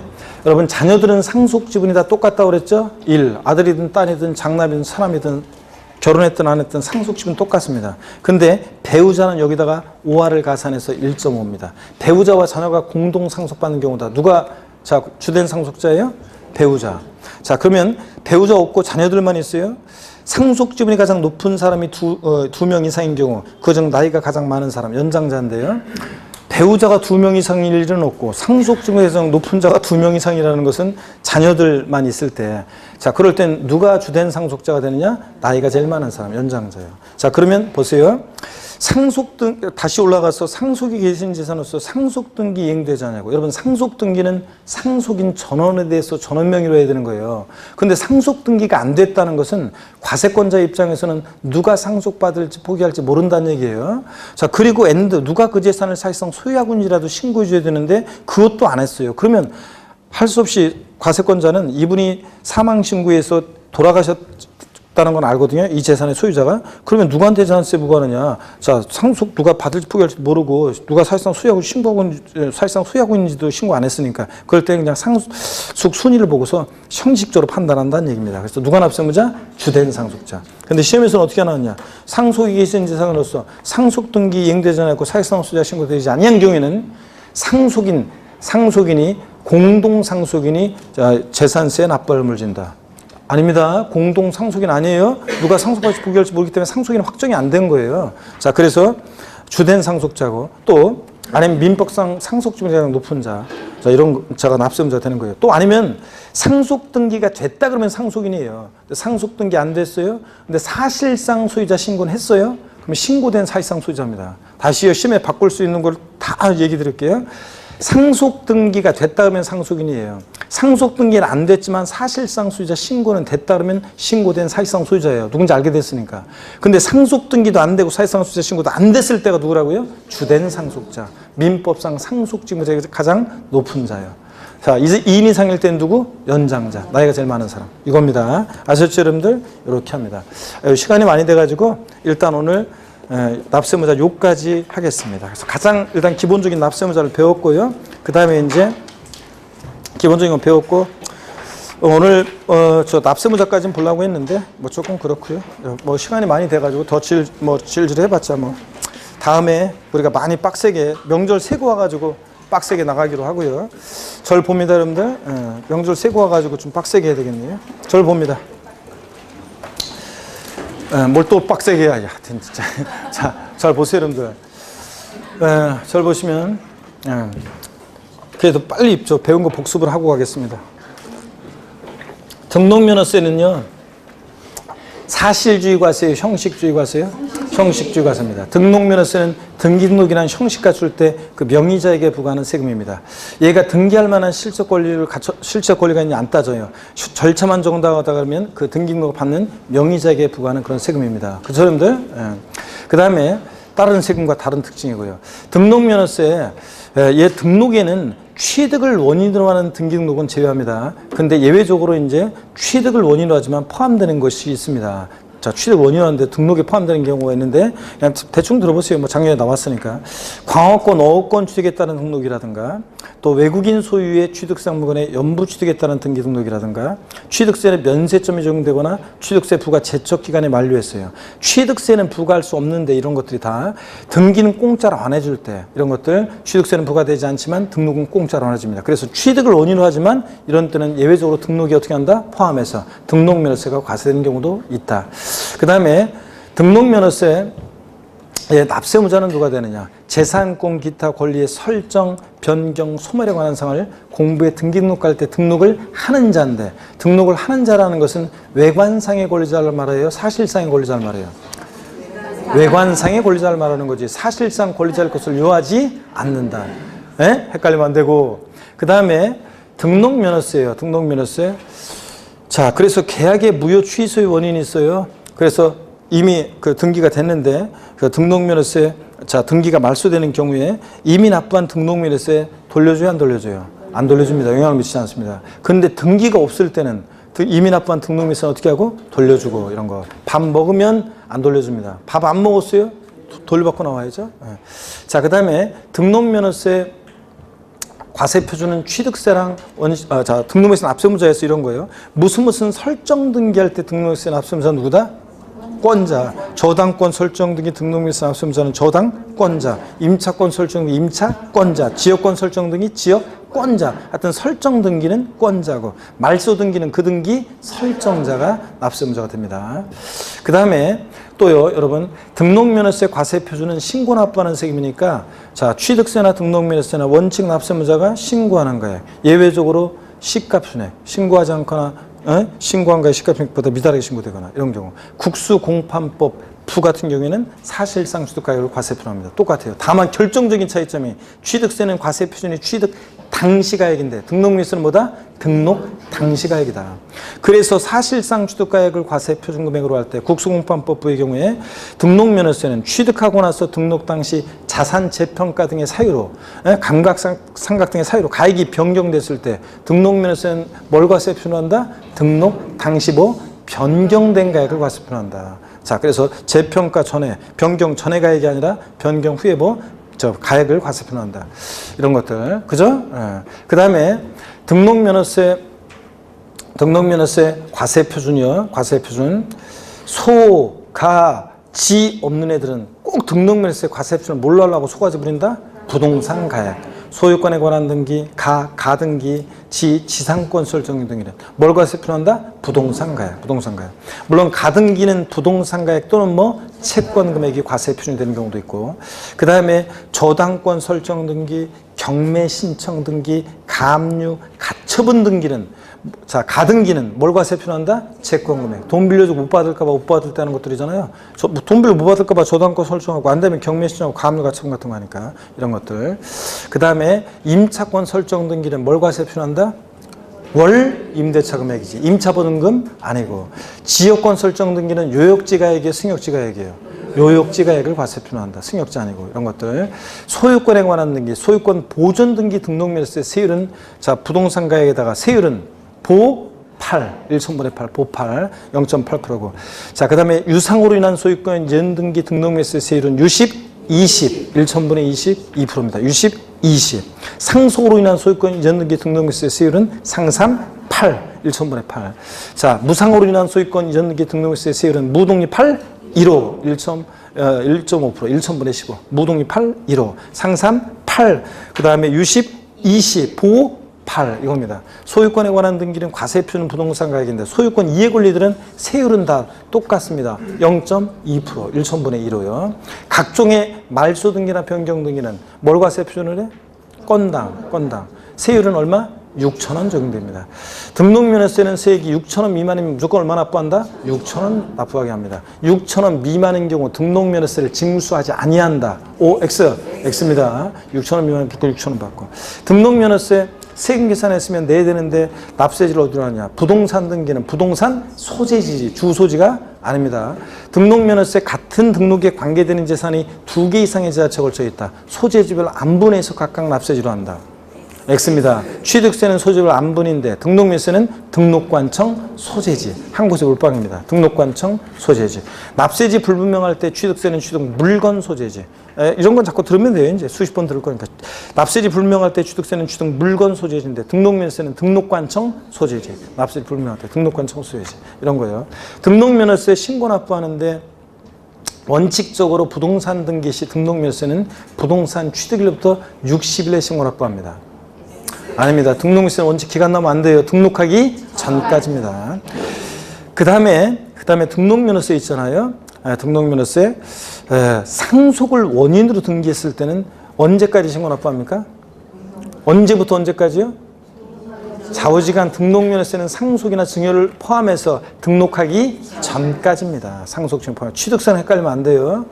여러분 자녀들은 상속지분이 다 똑같다고 그랬죠? 1. 아들이든 딸이든 장남이든 사람이든 결혼했든 안 했든 상속지분 똑같습니다. 근데 배우자는 여기다가 5화를 가산해서 1.5입니다. 배우자와 자녀가 공동 상속받는 경우다. 누가 주된 상속자예요? 배우자. 자, 그러면 배우자 없고 자녀들만 있어요. 상속지분이 가장 높은 사람이 두 명 이상인 경우, 그중 나이가 가장 많은 사람, 연장자인데요. 배우자가 2명 이상일 일은 없고 상속지분이 가장 높은 자가 2명 이상이라는 것은 자녀들만 있을 때, 자, 그럴 땐 누가 주된 상속자가 되느냐? 나이가 제일 많은 사람, 연장자예요. 자, 그러면 보세요. 다시 올라가서 상속이 계신 재산으로서 상속등기 이행되지 않냐고. 여러분, 상속등기는 상속인 전원에 대해서 전원 명의로 해야 되는 거예요. 근데 상속등기가 안 됐다는 것은 과세권자 입장에서는 누가 상속받을지 포기할지 모른다는 얘기예요. 자, 그리고 누가 그 재산을 사실상 소유하고 있는지라도 신고해 줘야 되는데 그것도 안 했어요. 그러면 할 수 없이 과세권자는 이분이 사망신고에서 돌아가셨다는 건 알거든요. 이 재산의 소유자가. 그러면 누구한테 재산세 부과하느냐. 자, 상속 누가 받을지 포기할지 모르고 누가 사실상 소유하고 있는지도 신고 안 했으니까 그럴 때 그냥 상속 순위를 보고서 형식적으로 판단한다는 얘기입니다. 그래서 누가 납세무자? 주된 상속자. 근데 시험에서는 어떻게 나왔냐. 상속이 계신 재산으로서 상속등기 이행되지 않았고 사실상 소유자 신고되지 아니한 경우에는 상속인이 공동상속인이 재산세에 납부함을 진다. 아닙니다. 공동상속인 아니에요. 누가 상속할지 포기할지 모르기 때문에 상속인 확정이 안 된 거예요. 자, 그래서 주된 상속자고 또 아니면 민법상 상속증이 가장 높은 자, 자 이런 자가 납세의무자가 되는 거예요. 또 아니면 상속 등기가 됐다 그러면 상속인이에요. 상속 등기 안 됐어요. 근데 사실상 소유자 신고는 했어요. 그럼 신고된 사실상 소유자입니다. 다시 시험에 바꿀 수 있는 걸 다 얘기 드릴게요. 상속 등기가 됐다 그러면 상속인이에요. 상속 등기는 안 됐지만 사실상 소유자 신고는 됐다 그러면 신고된 사실상 소유자예요. 누군지 알게 됐으니까. 근데 상속 등기도 안 되고 사실상 소유자 신고도 안 됐을 때가 누구라고요? 주된 상속자. 민법상 상속직무자가 가장 높은 자예요. 자, 이제 2인 이상일 때는 누구? 연장자. 나이가 제일 많은 사람. 이겁니다. 아셨죠, 여러분들? 이렇게 합니다. 시간이 많이 돼가지고 일단 오늘 납세의무자 요까지 하겠습니다. 그래서 가장 일단 기본적인 납세의무자를 배웠고요. 그 다음에 이제 기본적인 건 배웠고 오늘 저 납세의무자까지는 보려고 했는데 뭐 조금 그렇고요. 뭐 시간이 많이 돼가지고 더 질질 해봤자 뭐 다음에 우리가 많이 빡세게 명절 세고 와가지고 빡세게 나가기로 하고요. 절 봅니다, 여러분들. 명절 세고 와가지고 좀 빡세게 해야 되겠네요. 절 봅니다. 뭘 또 빡세게 해야, 진짜. 자, 잘 보세요, 여러분들. 절 보시면, 그래도 빨리 배운 거 복습을 하고 가겠습니다. 등록면허세는요, 사실주의 과세예요, 형식주의 과세요? 형식주의 과세입니다. 등록면허세는 등기등록이라는 형식 갖출 때 그 명의자에게 부과하는 세금입니다. 얘가 등기할 만한 실적 권리가 있는지 안 따져요. 절차만 정당하다 그러면 그 등기등록을 받는 명의자에게 부과하는 그런 세금입니다. 그죠, 여러분들? 그 다음에 다른 세금과 다른 특징이고요. 등록면허세, 얘 등록에는 취득을 원인으로 하는 등기등록은 제외합니다. 근데 예외적으로 이제 취득을 원인으로 하지만 포함되는 것이 있습니다. 자, 취득 원인으로 하는데 등록에 포함되는 경우가 있는데 그냥 대충 들어보세요. 뭐 작년에 나왔으니까. 광어권, 어업권 취득에 따른 등록이라든가 또 외국인 소유의 취득세상 물건의 연부 취득에 따른 등기 등록이라든가 취득세는 면세점이 적용되거나 취득세 부과 제척기간에 만료했어요. 취득세는 부과할 수 없는데 이런 것들이 다 등기는 공짜로 안 해줄 때 이런 것들 취득세는 부과되지 않지만 등록은 공짜로 안 해줍니다. 그래서 취득을 원인으로 하지만 이런 때는 예외적으로 등록이 어떻게 한다? 포함해서 등록면허세가 과세되는 경우도 있다. 그 다음에 등록면허세 납세의무자는 누가 되느냐? 재산권 기타 권리의 설정, 변경, 소멸에 관한 사항을 공부에 등기등록할 때 등록을 하는 자인데 등록을 하는 자라는 것은 외관상의 권리자를 말해요? 사실상의 권리자를 말해요? 외관상의 권리자를 말하는 거지 사실상 권리자일 것을 요하지 않는다. 헷갈리면 안 되고 그 다음에 등록면허세예요. 등록면허세. 자, 그래서 계약의 무효 취소의 원인이 있어요. 그래서 이미 그 등기가 됐는데 그 등록면허세 자 등기가 말소되는 경우에 이미 납부한 등록면허세 돌려줘요, 안 돌려줘요? 안 돌려줍니다. 영향을 미치지 않습니다. 그런데 등기가 없을 때는 이미 납부한 등록면허세 어떻게 하고 돌려주고 이런 거. 밥 먹으면 안 돌려줍니다. 밥 안 먹었어요? 돌려받고 나와야죠. 자, 그 다음에 등록면허세 과세 표준은 취득세랑 등록면허세 납세의무자에서 이런 거예요. 무슨 설정 등기할 때 등록면허세 납세의무자 누구다? 권자. 저당권 설정 등기 등록면허세 납세의무자는 저당권자. 임차권 설정 등기 임차권자. 지역권 설정 등기 지역권자. 하여튼 설정 등기는 권자고 말소 등기는 그 등기 설정자가 납세의무자가 됩니다. 그 다음에 또요, 여러분 등록면허세 과세 표준은 신고 납부하는 세금이니까 자 취득세나 등록면허세나 원칙 납세의무자가 신고하는 거예요. 예외적으로 시가순액 신고하지 않거나 신고한 거에 시가순액보다 미달하게 신고되거나 이런 경우 국수공판법 부 같은 경우에는 사실상 취득가액을 과세 표준합니다. 똑같아요. 다만 결정적인 차이점이 취득세는 과세 표준이 취득 당시 가액인데 등록면허세는 뭐다? 등록 당시 가액이다. 그래서 사실상 취득가액을 과세 표준금액으로 할 때 국수공판법부의 경우에 등록면허세는 취득하고 나서 등록 당시 자산 재평가 등의 사유로 감각상각 등의 사유로 가액이 변경됐을 때 등록면허세는 뭘 과세 표준한다? 등록 당시 변경된 가액을 과세 표준한다. 자, 그래서 재평가 전에 변경 전에 가액이 아니라 변경 후에 가액을 과세 표준한다. 이런 것들. 그죠? 그 다음에 등록면허세 과세 표준이요. 과세 표준. 소, 가, 지 없는 애들은 꼭 등록면허세 과세 표준을 뭘로 하려고 소가지 부린다? 부동산 가액. 소유권에 관한 등기, 가등기, 지상권 설정 등기는 뭘 과세 표현한다? 부동산가액, 부동산가액. 물론 가등기는 부동산가액 또는 뭐 채권 금액이 과세 표준이 되는 경우도 있고, 그 다음에 저당권 설정 등기, 경매 신청 등기, 가압류, 가처분 등기는, 자, 가등기는 뭘 과세 표현한다? 채권 금액. 돈 빌려주고 못 받을까봐 못 받을 때 하는 것들이잖아요. 돈 빌려 못 받을까봐 저당권 설정하고 안 되면 경매 신청하고 가압류, 가처분 같은 거 하니까 이런 것들. 그 다음에 임차권 설정 등기는 뭘 과세 표현한다? 월 임대차 금액이지. 임차 보증금 아니고. 지역권 설정 등기는 요역지 가액이에요, 승역지 가액이에요. 요역지 가액을 과세 표현한다. 승역지 아니고 이런 것들. 소유권에 관한 등기, 소유권 보존 등기 등록면세 세율은, 자, 부동산 가액에다가 세율은 보 8, 1,000분의 8, 보 8, 0.8%고. 자, 그 다음에 유상으로 인한 소유권 연등기 등록면세 세율은 유십, 20, 1,000분의 20, 2%입니다. 유십, 20. 상속으로 인한 소유권 연등기 등록면세 세율은 상삼, 8, 1,000분의 8. 자, 무상으로 인한 소유권 연등기 등록면세 세율은 무독립 8, 1호, 1.5%, 1,000분의 15. 무독립 8, 1호. 상삼, 8. 그 다음에 유십, 20, 보 8 이겁니다. 소유권에 관한 등기는 과세 표준 부동산 가액인데 소유권 이해 권리들은 세율은 다 똑같습니다. 0.2%, 1,000분의 1호요. 각종의 말소 등기나 변경 등기는 뭘 과세 표준을 해? 건당. 세율은 얼마? 6,000원 적용됩니다. 등록면허세는 세액이 6,000원 미만이면 무조건 얼마 납부한다? 6,000원 납부하게 합니다. 6,000원 미만인 경우 등록면허세를 징수하지 아니한다. O, X, X입니다. 6,000원 미만이면 무조건 6,000원 받고. 등록면허세 세금 계산했으면 내야 되는데 납세지를 어디로 하냐? 부동산 등기는 부동산 소재지지, 주소지가 아닙니다. 등록면허세 같은 등록에 관계되는 재산이 2개 이상의 지자체에 걸쳐 있다. 소재지별 안분해서 각각 납세지로 한다. X입니다. 취득세는 소재별 안분인데 등록면세는 등록관청 소재지. 한 곳에 몰빵입니다. 등록관청 소재지. 납세지 불분명할 때 취득세는 취득 물건 소재지. 이런 건 자꾸 들으면 돼요. 이제 수십 번 들을 거니까. 납세지 불분명할 때 취득세는 취득 물건 소재지인데 등록면세는 등록관청 소재지. 납세지 불분명할 때 등록관청 소재지. 이런 거예요. 등록면허세 신고 납부하는데 원칙적으로 부동산 등기 시 등록면세는 부동산 취득일로부터 60일 내 신고 납부합니다. 아닙니다. 등록면세는 원칙 기간 나면 안 돼요. 등록하기 전까지입니다. 그 다음에 등록면허세 있잖아요. 등록면허세 상속을 원인으로 등기했을 때는 언제까지 신고 납부합니까? 언제부터 언제까지요? 좌우지간 등록면허세는 상속이나 증여를 포함해서 등록하기 전까지입니다. 상속 증여 포함. 취득세는 헷갈리면 안 돼요.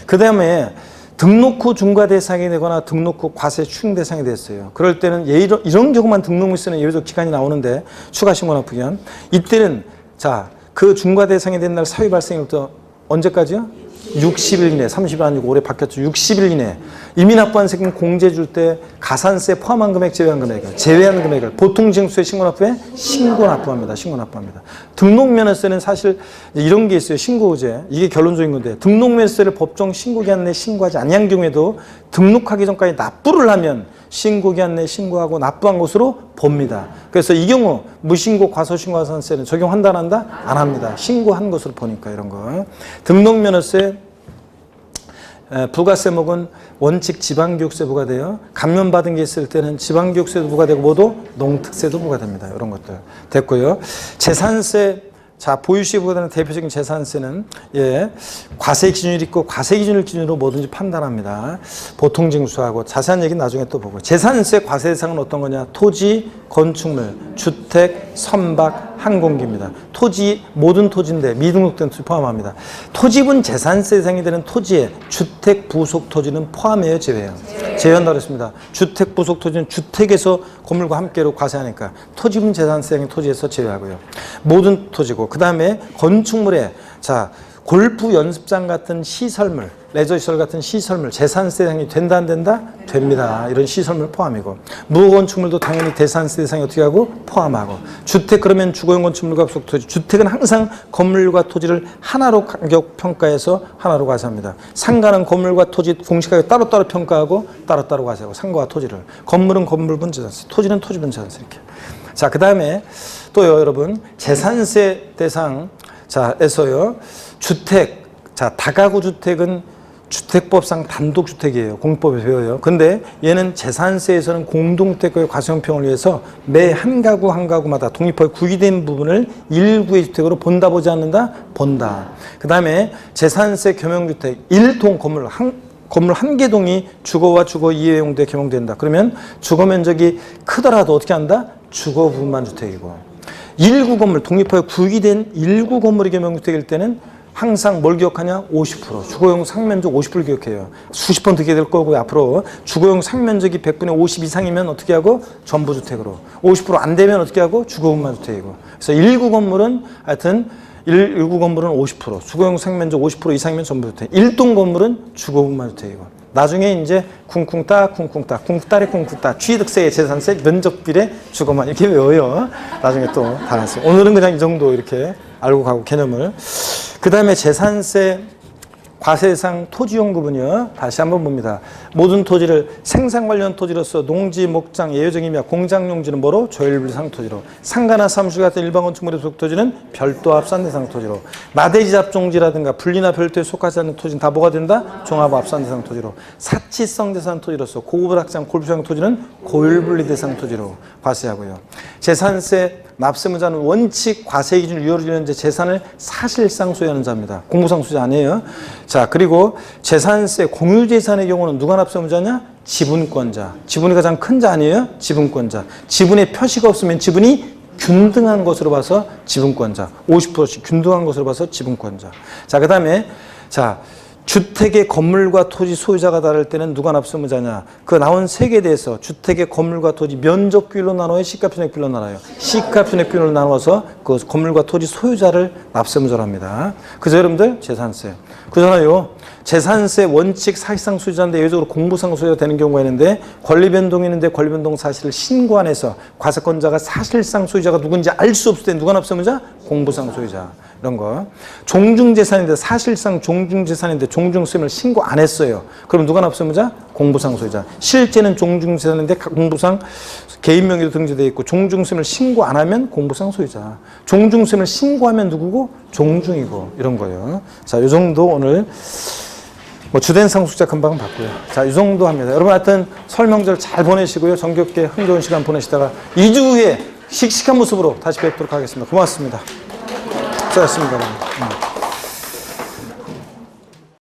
그 다음에 등록 후 중과 대상이 되거나 등록 후 과세 추징 대상이 됐어요. 그럴 때는 이런 경우만 등록물세는 예외적 기간이 나오는데 추가 신고 납부기간. 이때는 자, 그 중과 대상이 된 날 사유 발생일부터 언제까지요? 60일 이내, 30일 아니고 올해 바뀌었죠. 60일 이내. 이미 납부한 세금 공제 줄 때 가산세 포함한 금액, 제외한 금액을 보통 징수에 신고 납부에 신고 납부합니다. 등록면허세는 사실 이런 게 있어요. 신고의제. 이게 결론적인 건데 등록면허세를 법정 신고기한 내 신고하지 아니한 경우에도 등록하기 전까지 납부를 하면 신고기한 내 신고하고 납부한 것으로 봅니다. 그래서 이 경우 무신고 과소신고 가산세는 적용한다 안 한다? 안 합니다. 신고한 것으로 보니까 이런 거. 등록면허세 부가세목은 원칙 지방교육세 부과돼요. 감면받은 게 있을 때는 지방교육세도 부과되고 모두 농특세도 부과됩니다. 이런 것들 됐고요. 재산세, 자, 보유시에 부과되는 대표적인 재산세는 과세 기준이 있고 과세 기준을 기준으로 뭐든지 판단합니다. 보통 징수하고 자세한 얘기는 나중에 또 보고. 재산세 과세 대상은 어떤 거냐? 토지, 건축물, 주택, 선박, 항공기입니다. 토지, 모든 토지인데 미등록된 토지 포함합니다. 토지분 재산세 대상이 되는 토지에 주택, 부속 토지는 포함해요, 제외해요? 제외한다고 그랬습니다. 주택, 부속 토지는 주택에서 건물과 함께로 과세하니까 토지분 재산세 대상인 토지에서 제외하고요. 모든 토지고. 그 다음에 건축물에, 자, 골프 연습장 같은 시설물, 레저시설 같은 시설물 재산세 대상이 된다 안 된다? 됩니다. 이런 시설물 포함이고. 무건축물도 당연히 재산세 대상이 어떻게 하고? 포함하고. 주택 그러면 주거용 건축물과 부속 토지. 주택은 항상 건물과 토지를 하나로 가격 평가해서 하나로 과세합니다. 상가는 건물과 토지 공시가격 따로따로 평가하고 따로따로 과세하고 상가와 토지를. 건물은 건물분 재산세, 토지는 토지분 재산세 이렇게. 자, 그 다음에 또요 여러분 재산세 대상 자에서요 주택, 자, 다가구 주택은 주택법상 단독주택이에요. 공법에 배워요. 근데 얘는 재산세에서는 공동주택의 과세형평을 위해서 매 한 가구 한 가구마다 독립하게 구비된 부분을 일구의 주택으로 본다 보지 않는다? 본다. 그 다음에 재산세 겸용주택 1동 건물 한 개 동이 주거와 주거 이외 용도에 겸용된다. 그러면 주거 면적이 크더라도 어떻게 한다? 주거 부분만 주택이고 1구 건물 독립하게 구비된 1구 건물이 겸용주택일 때는 항상 뭘 기억하냐? 50%. 주거용 상면적 50%를 기억해요. 수십 번 듣게 될 거고요. 앞으로 주거용 상면적이 100분의 50 이상이면 어떻게 하고? 전부 주택으로. 50% 안 되면 어떻게 하고? 주거용만 주택이고. 그래서 1구 건물은 하여튼 1구 건물은 50%, 주거용 상면적 50% 이상이면 전부 주택. 1동 건물은 주거용만 주택이고. 나중에 이제 쿵쿵따 쿵쿵따리 쿵쿵따 취득세, 재산세, 면적비례, 주거만 이렇게 외워요. 나중에 또 다 하세요. 오늘은 그냥 이 정도 이렇게 알고 가고 개념을. 그 다음에 재산세 과세상 토지용 구분이요. 다시 한번 봅니다. 모든 토지를 생산 관련 토지로서 농지, 목장, 예외적이며 공장 용지는 뭐로? 조일불상 토지로. 상가나 사무실 같은 일반 건축물의 소속 토지는 별도 합산 대상 토지로. 마대지 잡종지라든가 분리나 별도에 속하지 않는 토지는 다 뭐가 된다? 종합 합산 대상 토지로. 사치성 대상 토지로서 고급 학장 골프장 토지는 고율분리 대상 토지로 과세하고요. 재산세 납세무자는 원칙 과세 기준 유효를 재산을 사실상 소유하는 자입니다. 공부상 소유자 아니에요. 자, 그리고 재산세 공유재산의 경우는 누가 납세무자냐? 지분권자. 지분이 가장 큰 자 아니에요? 지분권자. 지분의 표시가 없으면 지분이 균등한 것으로 봐서 지분권자. 50%씩 균등한 것으로 봐서 지분권자. 자, 그 다음에 자, 주택의 건물과 토지 소유자가 다를 때는 누가 납세무자냐? 그 나온 세개에 대해서 주택의 건물과 토지 면적비율로 나눠요? 시가편익비율로 나눠요? 시가편익비율로 나눠서 그 건물과 토지 소유자를 납세무자로 합니다. 그죠 여러분들? 재산세. 그잖아요. 재산세 원칙 사실상 소유자인데 예외적으로 공부상 소유가 되는 경우가 있는데 권리변동이 있는데 권리변동 사실을 신고 안 해서 과세권자가 사실상 소유자가 누군지 알 수 없을 때 누가 납세무자? 공부상 소유자. 이런 거. 종중재산인데 사실상 종중재산인데 종중세금을 신고 안 했어요. 그럼 누가 납세무자? 공부상 소유자. 실제는 종중재산인데 공부상 개인 명의로 등재되어 있고 종중세금을 신고 안 하면 공부상 소유자. 종중세금을 신고하면 누구고? 종중이고 이런 거예요. 자, 이 정도 오늘 뭐 주된 상속자 금방 봤고요. 자, 이 정도 합니다. 여러분 하여튼 설명절 잘 보내시고요. 정겹게 흥겨운 시간 보내시다가 2주 후에 씩씩한 모습으로 다시 뵙도록 하겠습니다. 고맙습니다. 수고하셨습니다.